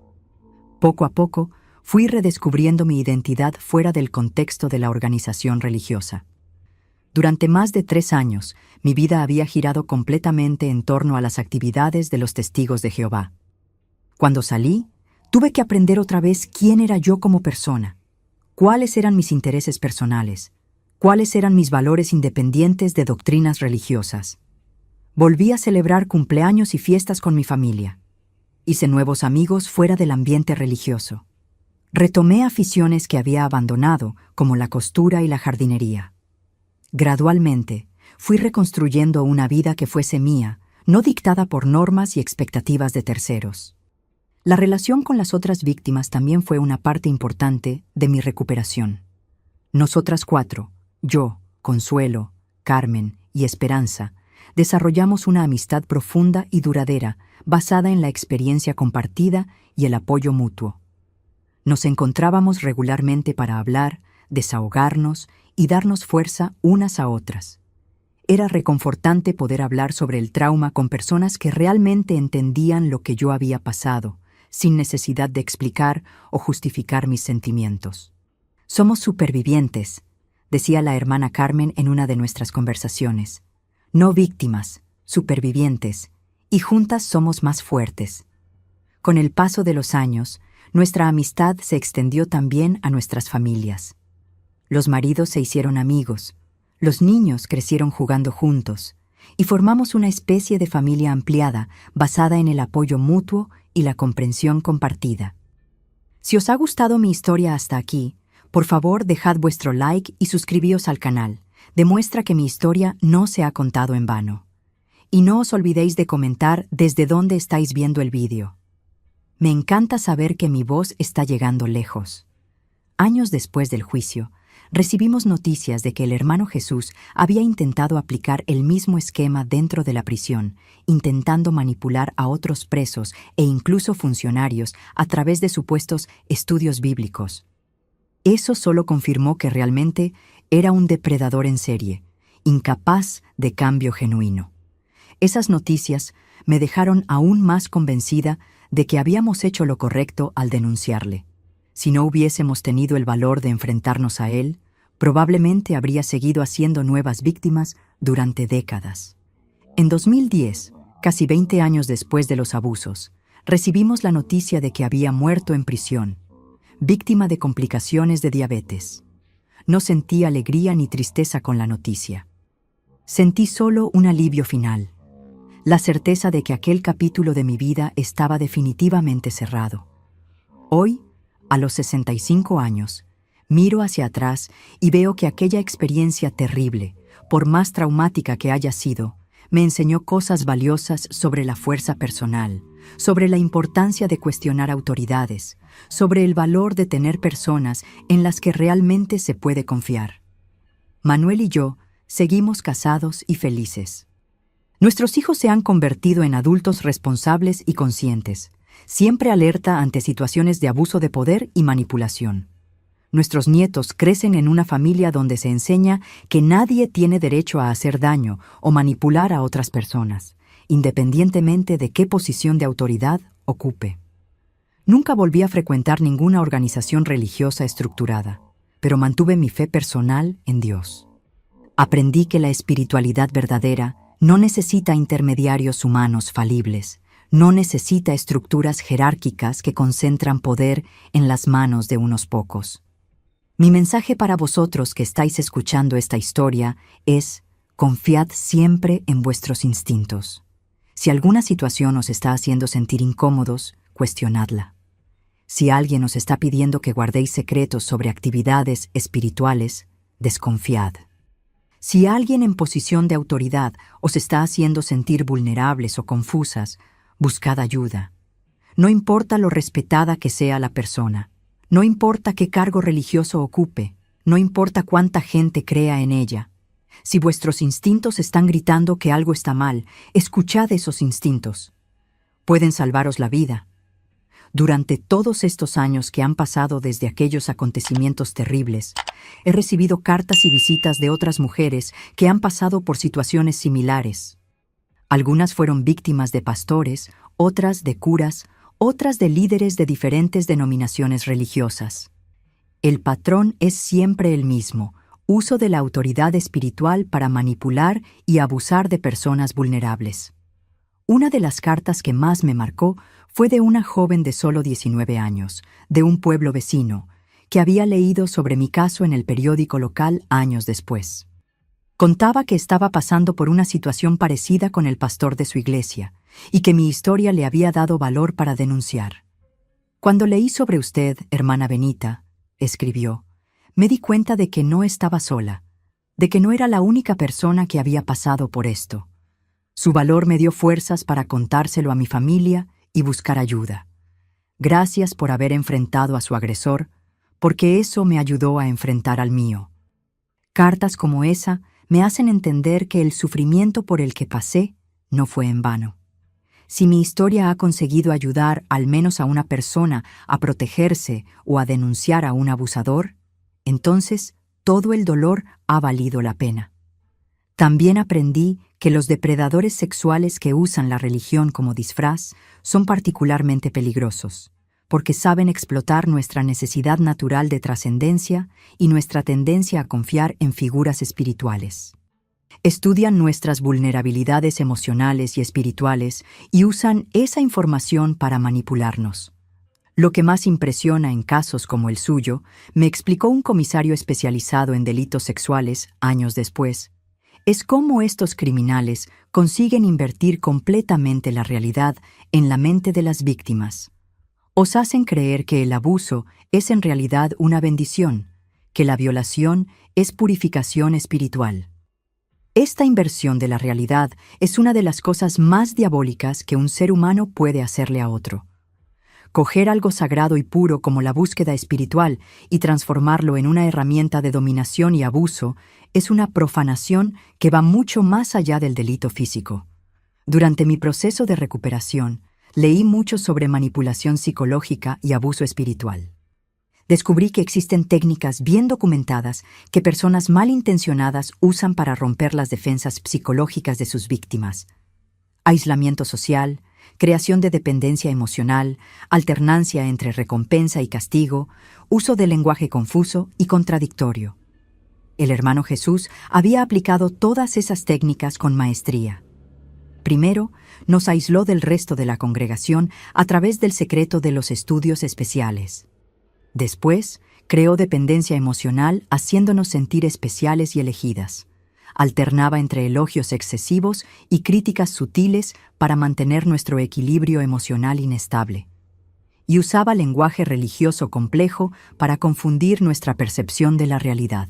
S1: Poco a poco, fui redescubriendo mi identidad fuera del contexto de la organización religiosa. Durante más de 3 años, mi vida había girado completamente en torno a las actividades de los testigos de Jehová. Cuando salí, tuve que aprender otra vez quién era yo como persona, cuáles eran mis intereses personales, cuáles eran mis valores independientes de doctrinas religiosas. Volví a celebrar cumpleaños y fiestas con mi familia. Hice nuevos amigos fuera del ambiente religioso. Retomé aficiones que había abandonado, como la costura y la jardinería. Gradualmente, fui reconstruyendo una vida que fuese mía, no dictada por normas y expectativas de terceros. La relación con las otras víctimas también fue una parte importante de mi recuperación. Nosotras 4, yo, Consuelo, Carmen y Esperanza, desarrollamos una amistad profunda y duradera basada en la experiencia compartida y el apoyo mutuo. Nos encontrábamos regularmente para hablar, desahogarnos y darnos fuerza unas a otras. Era reconfortante poder hablar sobre el trauma con personas que realmente entendían lo que yo había pasado, sin necesidad de explicar o justificar mis sentimientos. Somos supervivientes, decía la hermana Carmen en una de nuestras conversaciones. No víctimas, supervivientes, y juntas somos más fuertes. Con el paso de los años, nuestra amistad se extendió también a nuestras familias. Los maridos se hicieron amigos, los niños crecieron jugando juntos, y formamos una especie de familia ampliada basada en el apoyo mutuo y la comprensión compartida. Si os ha gustado mi historia hasta aquí, por favor dejad vuestro like y suscribíos al canal. Demuestra que mi historia no se ha contado en vano. Y no os olvidéis de comentar desde dónde estáis viendo el vídeo. Me encanta saber que mi voz está llegando lejos. Años después del juicio, recibimos noticias de que el hermano Jesús había intentado aplicar el mismo esquema dentro de la prisión, intentando manipular a otros presos e incluso funcionarios a través de supuestos estudios bíblicos. Eso solo confirmó que realmente era un depredador en serie, incapaz de cambio genuino. Esas noticias me dejaron aún más convencida de que habíamos hecho lo correcto al denunciarle. Si no hubiésemos tenido el valor de enfrentarnos a él, probablemente habría seguido haciendo nuevas víctimas durante décadas. En 2010, casi 20 años después de los abusos, recibimos la noticia de que había muerto en prisión, víctima de complicaciones de diabetes. No sentí alegría ni tristeza con la noticia. Sentí solo un alivio final, la certeza de que aquel capítulo de mi vida estaba definitivamente cerrado. Hoy, a los 65 años, miro hacia atrás y veo que aquella experiencia terrible, por más traumática que haya sido, me enseñó cosas valiosas sobre la fuerza personal, sobre la importancia de cuestionar autoridades, sobre el valor de tener personas en las que realmente se puede confiar. Manuel y yo seguimos casados y felices. Nuestros hijos se han convertido en adultos responsables y conscientes, siempre alerta ante situaciones de abuso de poder y manipulación. Nuestros nietos crecen en una familia donde se enseña que nadie tiene derecho a hacer daño o manipular a otras personas, independientemente de qué posición de autoridad ocupe. Nunca volví a frecuentar ninguna organización religiosa estructurada, pero mantuve mi fe personal en Dios. Aprendí que la espiritualidad verdadera no necesita intermediarios humanos falibles, no necesita estructuras jerárquicas que concentran poder en las manos de unos pocos. Mi mensaje para vosotros que estáis escuchando esta historia es: confiad siempre en vuestros instintos. Si alguna situación os está haciendo sentir incómodos, cuestionadla. Si alguien os está pidiendo que guardéis secretos sobre actividades espirituales, desconfiad. Si alguien en posición de autoridad os está haciendo sentir vulnerables o confusas, buscad ayuda. No importa lo respetada que sea la persona, no importa qué cargo religioso ocupe, no importa cuánta gente crea en ella. Si vuestros instintos están gritando que algo está mal, escuchad esos instintos. Pueden salvaros la vida. Durante todos estos años que han pasado desde aquellos acontecimientos terribles, he recibido cartas y visitas de otras mujeres que han pasado por situaciones similares. Algunas fueron víctimas de pastores, otras de curas, otras de líderes de diferentes denominaciones religiosas. El patrón es siempre el mismo: uso de la autoridad espiritual para manipular y abusar de personas vulnerables. Una de las cartas que más me marcó fue de una joven de solo 19 años, de un pueblo vecino, que había leído sobre mi caso en el periódico local años después. Contaba que estaba pasando por una situación parecida con el pastor de su iglesia, y que mi historia le había dado valor para denunciar. Cuando leí sobre usted, hermana Benita, escribió, me di cuenta de que no estaba sola, de que no era la única persona que había pasado por esto. Su valor me dio fuerzas para contárselo a mi familia y buscar ayuda. Gracias por haber enfrentado a su agresor, porque eso me ayudó a enfrentar al mío. Cartas como esa me hacen entender que el sufrimiento por el que pasé no fue en vano. Si mi historia ha conseguido ayudar al menos a una persona a protegerse o a denunciar a un abusador, entonces todo el dolor ha valido la pena. También aprendí que los depredadores sexuales que usan la religión como disfraz son particularmente peligrosos, porque saben explotar nuestra necesidad natural de trascendencia y nuestra tendencia a confiar en figuras espirituales. Estudian nuestras vulnerabilidades emocionales y espirituales y usan esa información para manipularnos. Lo que más impresiona en casos como el suyo, me explicó un comisario especializado en delitos sexuales años después, es cómo estos criminales consiguen invertir completamente la realidad en la mente de las víctimas. Os hacen creer que el abuso es en realidad una bendición, que la violación es purificación espiritual. Esta inversión de la realidad es una de las cosas más diabólicas que un ser humano puede hacerle a otro. Coger algo sagrado y puro como la búsqueda espiritual y transformarlo en una herramienta de dominación y abuso es una profanación que va mucho más allá del delito físico. Durante mi proceso de recuperación, leí mucho sobre manipulación psicológica y abuso espiritual. Descubrí que existen técnicas bien documentadas que personas malintencionadas usan para romper las defensas psicológicas de sus víctimas. Aislamiento social, creación de dependencia emocional, alternancia entre recompensa y castigo, uso de lenguaje confuso y contradictorio. El hermano Jesús había aplicado todas esas técnicas con maestría. Primero, nos aisló del resto de la congregación a través del secreto de los estudios especiales. Después, creó dependencia emocional haciéndonos sentir especiales y elegidas. Alternaba entre elogios excesivos y críticas sutiles para mantener nuestro equilibrio emocional inestable. Y usaba lenguaje religioso complejo para confundir nuestra percepción de la realidad.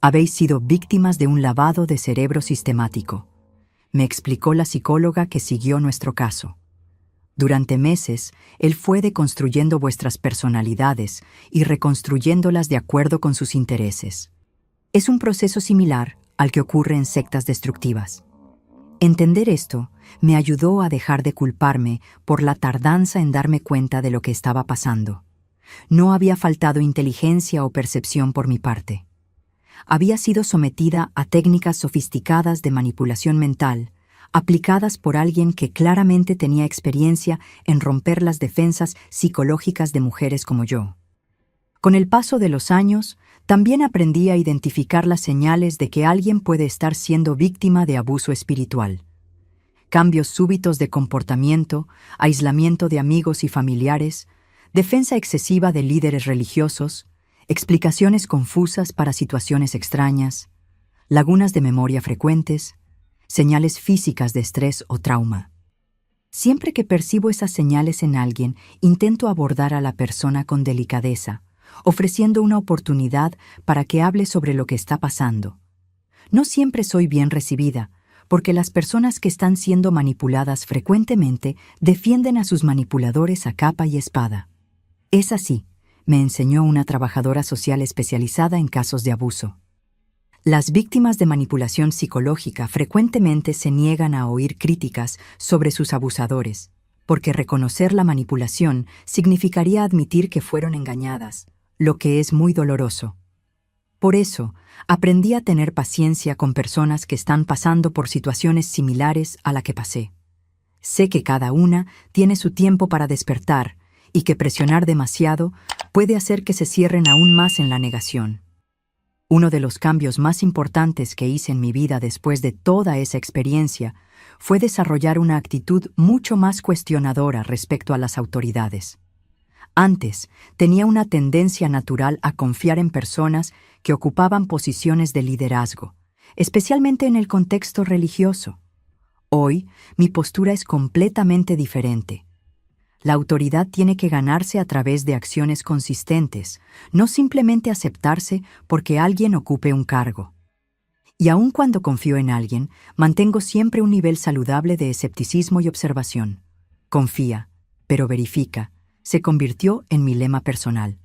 S1: Habéis sido víctimas de un lavado de cerebro sistemático, me explicó la psicóloga que siguió nuestro caso. Durante meses, él fue deconstruyendo vuestras personalidades y reconstruyéndolas de acuerdo con sus intereses. Es un proceso similar al que ocurre en sectas destructivas. Entender esto me ayudó a dejar de culparme por la tardanza en darme cuenta de lo que estaba pasando. No había faltado inteligencia o percepción por mi parte. Había sido sometida a técnicas sofisticadas de manipulación mental, aplicadas por alguien que claramente tenía experiencia en romper las defensas psicológicas de mujeres como yo. Con el paso de los años, también aprendí a identificar las señales de que alguien puede estar siendo víctima de abuso espiritual. Cambios súbitos de comportamiento, aislamiento de amigos y familiares, defensa excesiva de líderes religiosos, explicaciones confusas para situaciones extrañas, lagunas de memoria frecuentes, señales físicas de estrés o trauma. Siempre que percibo esas señales en alguien, intento abordar a la persona con delicadeza, ofreciendo una oportunidad para que hable sobre lo que está pasando. No siempre soy bien recibida, porque las personas que están siendo manipuladas frecuentemente defienden a sus manipuladores a capa y espada. Es así, me enseñó una trabajadora social especializada en casos de abuso. Las víctimas de manipulación psicológica frecuentemente se niegan a oír críticas sobre sus abusadores, porque reconocer la manipulación significaría admitir que fueron engañadas, lo que es muy doloroso. Por eso, aprendí a tener paciencia con personas que están pasando por situaciones similares a la que pasé. Sé que cada una tiene su tiempo para despertar y que presionar demasiado puede hacer que se cierren aún más en la negación. Uno de los cambios más importantes que hice en mi vida después de toda esa experiencia fue desarrollar una actitud mucho más cuestionadora respecto a las autoridades. Antes, tenía una tendencia natural a confiar en personas que ocupaban posiciones de liderazgo, especialmente en el contexto religioso. Hoy, mi postura es completamente diferente. La autoridad tiene que ganarse a través de acciones consistentes, no simplemente aceptarse porque alguien ocupe un cargo. Y aun cuando confío en alguien, mantengo siempre un nivel saludable de escepticismo y observación. Confía, pero verifica, se convirtió en mi lema personal.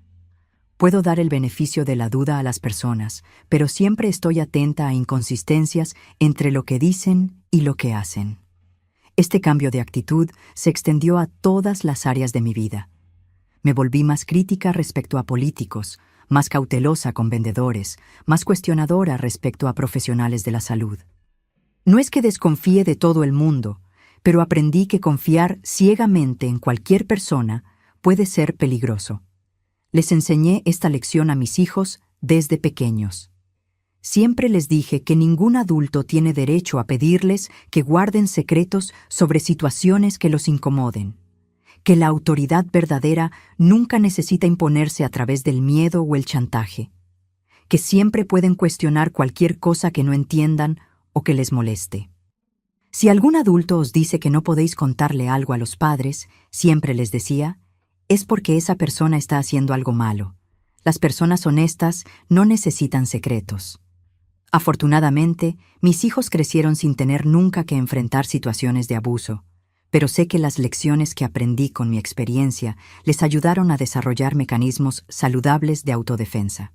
S1: Puedo dar el beneficio de la duda a las personas, pero siempre estoy atenta a inconsistencias entre lo que dicen y lo que hacen. Este cambio de actitud se extendió a todas las áreas de mi vida. Me volví más crítica respecto a políticos, más cautelosa con vendedores, más cuestionadora respecto a profesionales de la salud. No es que desconfíe de todo el mundo, pero aprendí que confiar ciegamente en cualquier persona puede ser peligroso. Les enseñé esta lección a mis hijos desde pequeños. Siempre les dije que ningún adulto tiene derecho a pedirles que guarden secretos sobre situaciones que los incomoden, que la autoridad verdadera nunca necesita imponerse a través del miedo o el chantaje, que siempre pueden cuestionar cualquier cosa que no entiendan o que les moleste. Si algún adulto os dice que no podéis contarle algo a los padres, siempre les decía, es porque esa persona está haciendo algo malo. Las personas honestas no necesitan secretos. Afortunadamente, mis hijos crecieron sin tener nunca que enfrentar situaciones de abuso, pero sé que las lecciones que aprendí con mi experiencia les ayudaron a desarrollar mecanismos saludables de autodefensa.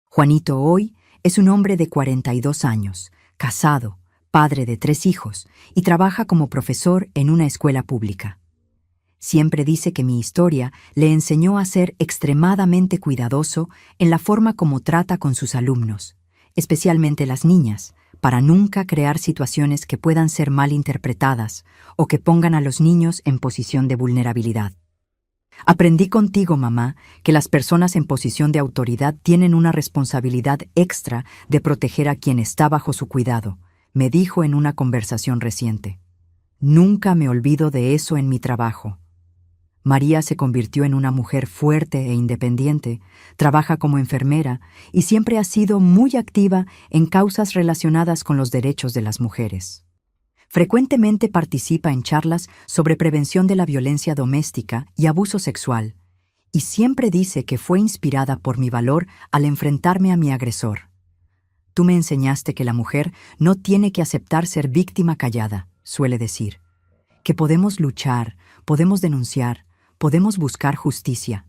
S1: Juanito hoy es un hombre de 42 años, casado, padre de 3 hijos y trabaja como profesor en una escuela pública. Siempre dice que mi historia le enseñó a ser extremadamente cuidadoso en la forma como trata con sus alumnos, especialmente las niñas, para nunca crear situaciones que puedan ser mal interpretadas o que pongan a los niños en posición de vulnerabilidad. Aprendí contigo, mamá, que las personas en posición de autoridad tienen una responsabilidad extra de proteger a quien está bajo su cuidado, me dijo en una conversación reciente. Nunca me olvido de eso en mi trabajo. María se convirtió en una mujer fuerte e independiente, trabaja como enfermera y siempre ha sido muy activa en causas relacionadas con los derechos de las mujeres. Frecuentemente participa en charlas sobre prevención de la violencia doméstica y abuso sexual, y siempre dice que fue inspirada por mi valor al enfrentarme a mi agresor. Tú me enseñaste que la mujer no tiene que aceptar ser víctima callada, suele decir, que podemos luchar, podemos denunciar, podemos buscar justicia.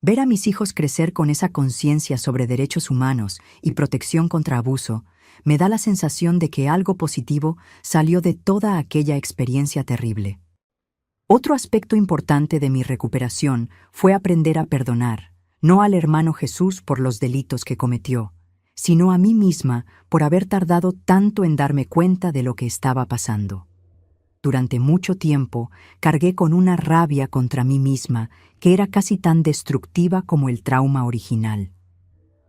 S1: Ver a mis hijos crecer con esa conciencia sobre derechos humanos y protección contra abuso me da la sensación de que algo positivo salió de toda aquella experiencia terrible. Otro aspecto importante de mi recuperación fue aprender a perdonar, no al hermano Jesús por los delitos que cometió, sino a mí misma por haber tardado tanto en darme cuenta de lo que estaba pasando. Durante mucho tiempo cargué con una rabia contra mí misma que era casi tan destructiva como el trauma original.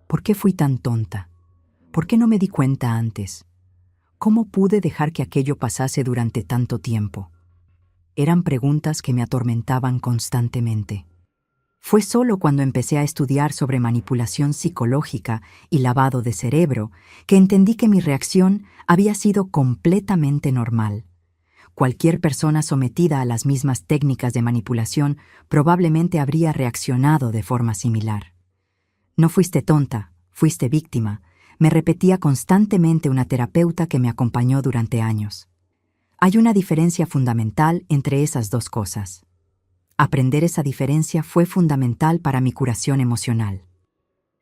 S1: ¿Por qué fui tan tonta? ¿Por qué no me di cuenta antes? ¿Cómo pude dejar que aquello pasase durante tanto tiempo? Eran preguntas que me atormentaban constantemente. Fue solo cuando empecé a estudiar sobre manipulación psicológica y lavado de cerebro que entendí que mi reacción había sido completamente normal. Cualquier persona sometida a las mismas técnicas de manipulación probablemente habría reaccionado de forma similar. No fuiste tonta, fuiste víctima, me repetía constantemente una terapeuta que me acompañó durante años. Hay una diferencia fundamental entre esas dos cosas. Aprender esa diferencia fue fundamental para mi curación emocional.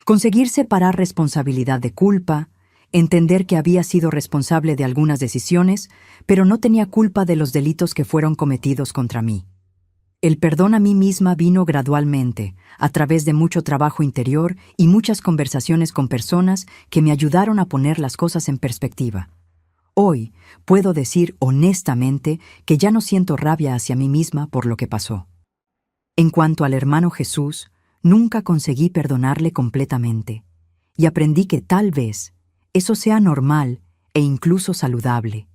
S1: Conseguir separar responsabilidad de culpa, entender que había sido responsable de algunas decisiones, pero no tenía culpa de los delitos que fueron cometidos contra mí. El perdón a mí misma vino gradualmente, a través de mucho trabajo interior y muchas conversaciones con personas que me ayudaron a poner las cosas en perspectiva. Hoy puedo decir honestamente que ya no siento rabia hacia mí misma por lo que pasó. En cuanto al hermano Jesús, nunca conseguí perdonarle completamente, y aprendí que tal vez eso sea normal e incluso saludable.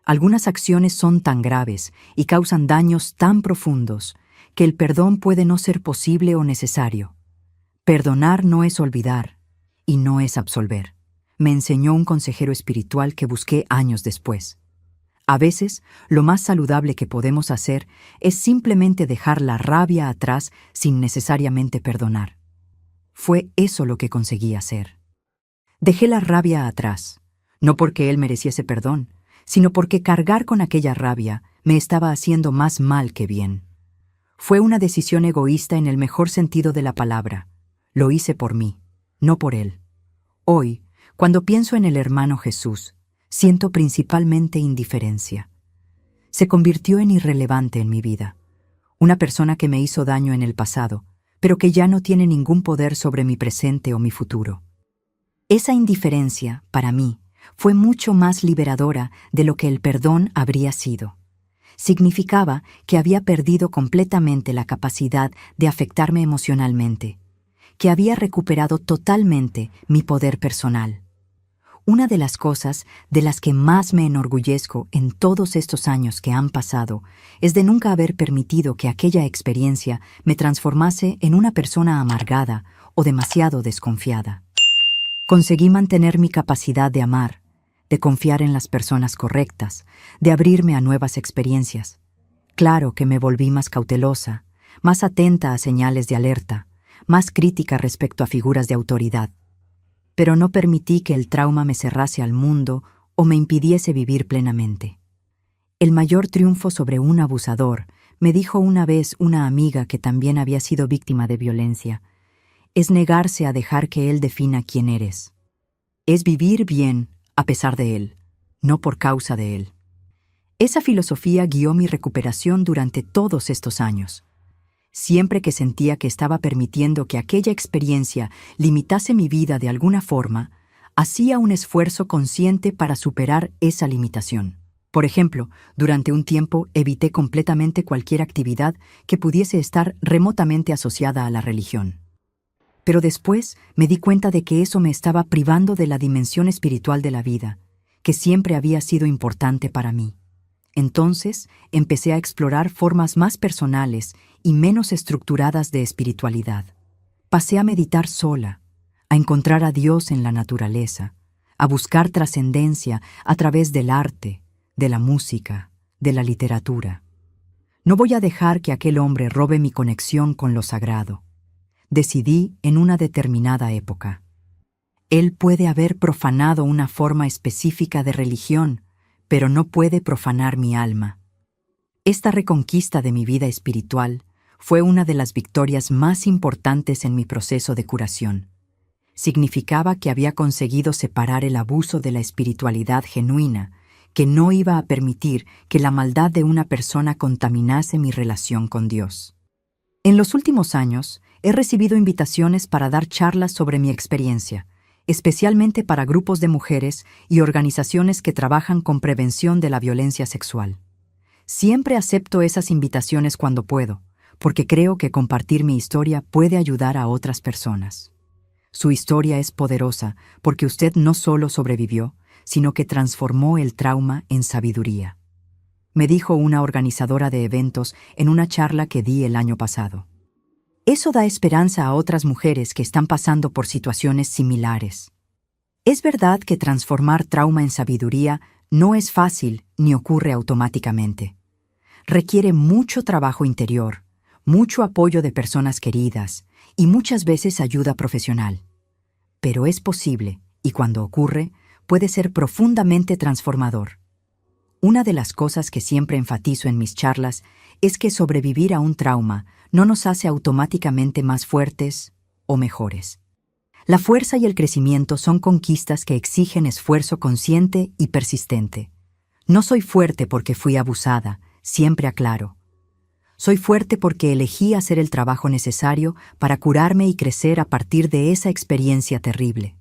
S1: Algunas acciones son tan graves y causan daños tan profundos que el perdón puede no ser posible o necesario. Perdonar no es olvidar y no es absolver, me enseñó un consejero espiritual que busqué años después. A veces, lo más saludable que podemos hacer es simplemente dejar la rabia atrás sin necesariamente perdonar. Fue eso lo que conseguí hacer. Dejé la rabia atrás. no porque él mereciese perdón, sino porque cargar con aquella rabia me estaba haciendo más mal que bien. Fue una decisión egoísta en el mejor sentido de la palabra. Lo hice por mí, no por él. Hoy, cuando pienso en el hermano Jesús, siento principalmente indiferencia. Se convirtió en irrelevante en mi vida. Una persona que me hizo daño en el pasado, pero que ya no tiene ningún poder sobre mi presente o mi futuro. Esa indiferencia, para mí, fue mucho más liberadora de lo que el perdón habría sido. Significaba que había perdido completamente la capacidad de afectarme emocionalmente, que había recuperado totalmente mi poder personal. Una de las cosas de las que más me enorgullezco en todos estos años que han pasado es de nunca haber permitido que aquella experiencia me transformase en una persona amargada o demasiado desconfiada. Conseguí mantener mi capacidad de amar, de confiar en las personas correctas, de abrirme a nuevas experiencias. Claro que me volví más cautelosa, más atenta a señales de alerta, más crítica respecto a figuras de autoridad. Pero no permití que el trauma me cerrase al mundo o me impidiese vivir plenamente. El mayor triunfo sobre un abusador, me dijo una vez una amiga que también había sido víctima de violencia, es negarse a dejar que él defina quién eres. Es vivir bien a pesar de él, no por causa de él. Esa filosofía guió mi recuperación durante todos estos años. Siempre que sentía que estaba permitiendo que aquella experiencia limitase mi vida de alguna forma, hacía un esfuerzo consciente para superar esa limitación. Por ejemplo, durante un tiempo evité completamente cualquier actividad que pudiese estar remotamente asociada a la religión. Pero después me di cuenta de que eso me estaba privando de la dimensión espiritual de la vida, que siempre había sido importante para mí. Entonces empecé a explorar formas más personales y menos estructuradas de espiritualidad. Pasé a meditar sola, a encontrar a Dios en la naturaleza, a buscar trascendencia a través del arte, de la música, de la literatura. No voy a dejar que aquel hombre robe mi conexión con lo sagrado. Decidí en una determinada época. Él puede haber profanado una forma específica de religión, pero no puede profanar mi alma. Esta reconquista de mi vida espiritual fue una de las victorias más importantes en mi proceso de curación. Significaba que había conseguido separar el abuso de la espiritualidad genuina, que no iba a permitir que la maldad de una persona contaminase mi relación con Dios. En los últimos años, he recibido invitaciones para dar charlas sobre mi experiencia, especialmente para grupos de mujeres y organizaciones que trabajan con prevención de la violencia sexual. Siempre acepto esas invitaciones cuando puedo, porque creo que compartir mi historia puede ayudar a otras personas. Su historia es poderosa porque usted no solo sobrevivió, sino que transformó el trauma en sabiduría. Me dijo una organizadora de eventos en una charla que di el año pasado. Eso da esperanza a otras mujeres que están pasando por situaciones similares. Es verdad que transformar trauma en sabiduría no es fácil ni ocurre automáticamente. Requiere mucho trabajo interior, mucho apoyo de personas queridas y muchas veces ayuda profesional. Pero es posible, y cuando ocurre, puede ser profundamente transformador. Una de las cosas que siempre enfatizo en mis charlas es que sobrevivir a un trauma no nos hace automáticamente más fuertes o mejores. La fuerza y el crecimiento son conquistas que exigen esfuerzo consciente y persistente. No soy fuerte porque fui abusada, siempre aclaro. Soy fuerte porque elegí hacer el trabajo necesario para curarme y crecer a partir de esa experiencia terrible.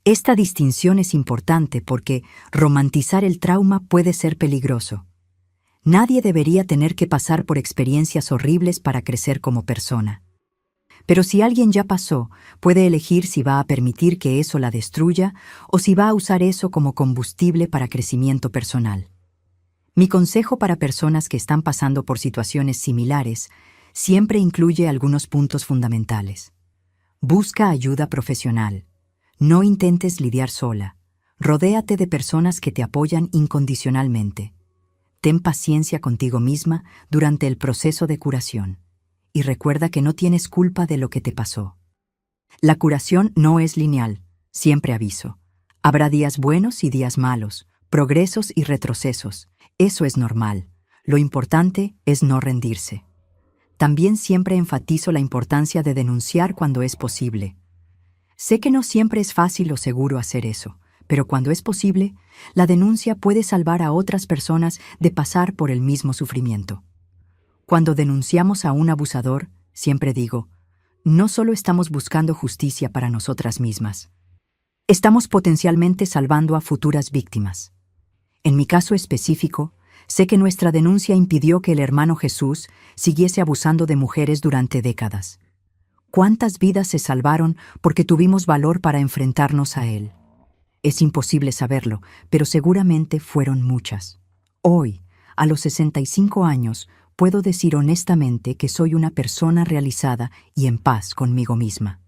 S1: Esta distinción es importante porque romantizar el trauma puede ser peligroso. Nadie debería tener que pasar por experiencias horribles para crecer como persona. Pero si alguien ya pasó, puede elegir si va a permitir que eso la destruya o si va a usar eso como combustible para crecimiento personal. Mi consejo para personas que están pasando por situaciones similares siempre incluye algunos puntos fundamentales. Busca ayuda profesional. No intentes lidiar sola. Rodéate de personas que te apoyan incondicionalmente. Ten paciencia contigo misma durante el proceso de curación. Y recuerda que no tienes culpa de lo que te pasó. La curación no es lineal, siempre aviso. Habrá días buenos y días malos, progresos y retrocesos. Eso es normal. Lo importante es no rendirse. También siempre enfatizo la importancia de denunciar cuando es posible. Sé que no siempre es fácil o seguro hacer eso, pero cuando es posible, la denuncia puede salvar a otras personas de pasar por el mismo sufrimiento. Cuando denunciamos a un abusador, siempre digo, no solo estamos buscando justicia para nosotras mismas, estamos potencialmente salvando a futuras víctimas. En mi caso específico, sé que nuestra denuncia impidió que el hermano Jesús siguiese abusando de mujeres durante décadas. ¿Cuántas vidas se salvaron porque tuvimos valor para enfrentarnos a él? Es imposible saberlo, pero seguramente fueron muchas. Hoy, a los 65 años, puedo decir honestamente que soy una persona realizada y en paz conmigo misma.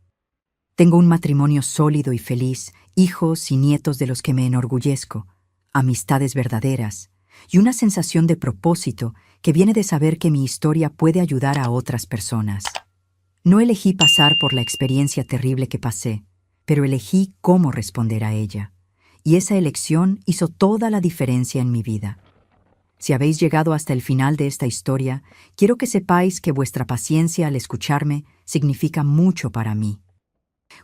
S1: Tengo un matrimonio sólido y feliz, hijos y nietos de los que me enorgullezco, amistades verdaderas y una sensación de propósito que viene de saber que mi historia puede ayudar a otras personas. No elegí pasar por la experiencia terrible que pasé, pero elegí cómo responder a ella, y esa elección hizo toda la diferencia en mi vida. Si habéis llegado hasta el final de esta historia, quiero que sepáis que vuestra paciencia al escucharme significa mucho para mí.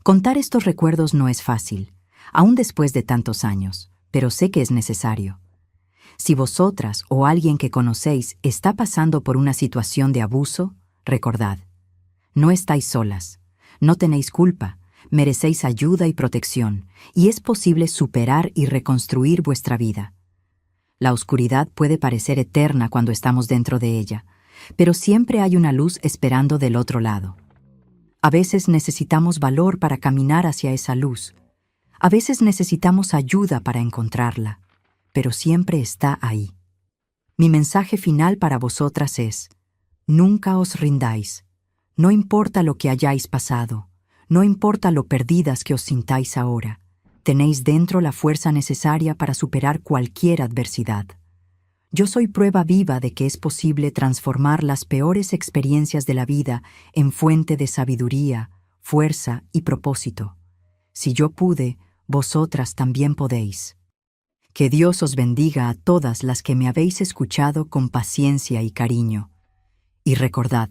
S1: Contar estos recuerdos no es fácil, aún después de tantos años, pero sé que es necesario. Si vosotras o alguien que conocéis está pasando por una situación de abuso, recordad, no estáis solas, no tenéis culpa, merecéis ayuda y protección, y es posible superar y reconstruir vuestra vida. La oscuridad puede parecer eterna cuando estamos dentro de ella, pero siempre hay una luz esperando del otro lado. A veces necesitamos valor para caminar hacia esa luz. A veces necesitamos ayuda para encontrarla, pero siempre está ahí. Mi mensaje final para vosotras es: nunca os rindáis. No importa lo que hayáis pasado, no importa lo perdidas que os sintáis ahora, tenéis dentro la fuerza necesaria para superar cualquier adversidad. Yo soy prueba viva de que es posible transformar las peores experiencias de la vida en fuente de sabiduría, fuerza y propósito. Si yo pude, vosotras también podéis. Que Dios os bendiga a todas las que me habéis escuchado con paciencia y cariño. Y recordad,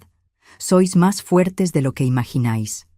S1: sois más fuertes de lo que imagináis.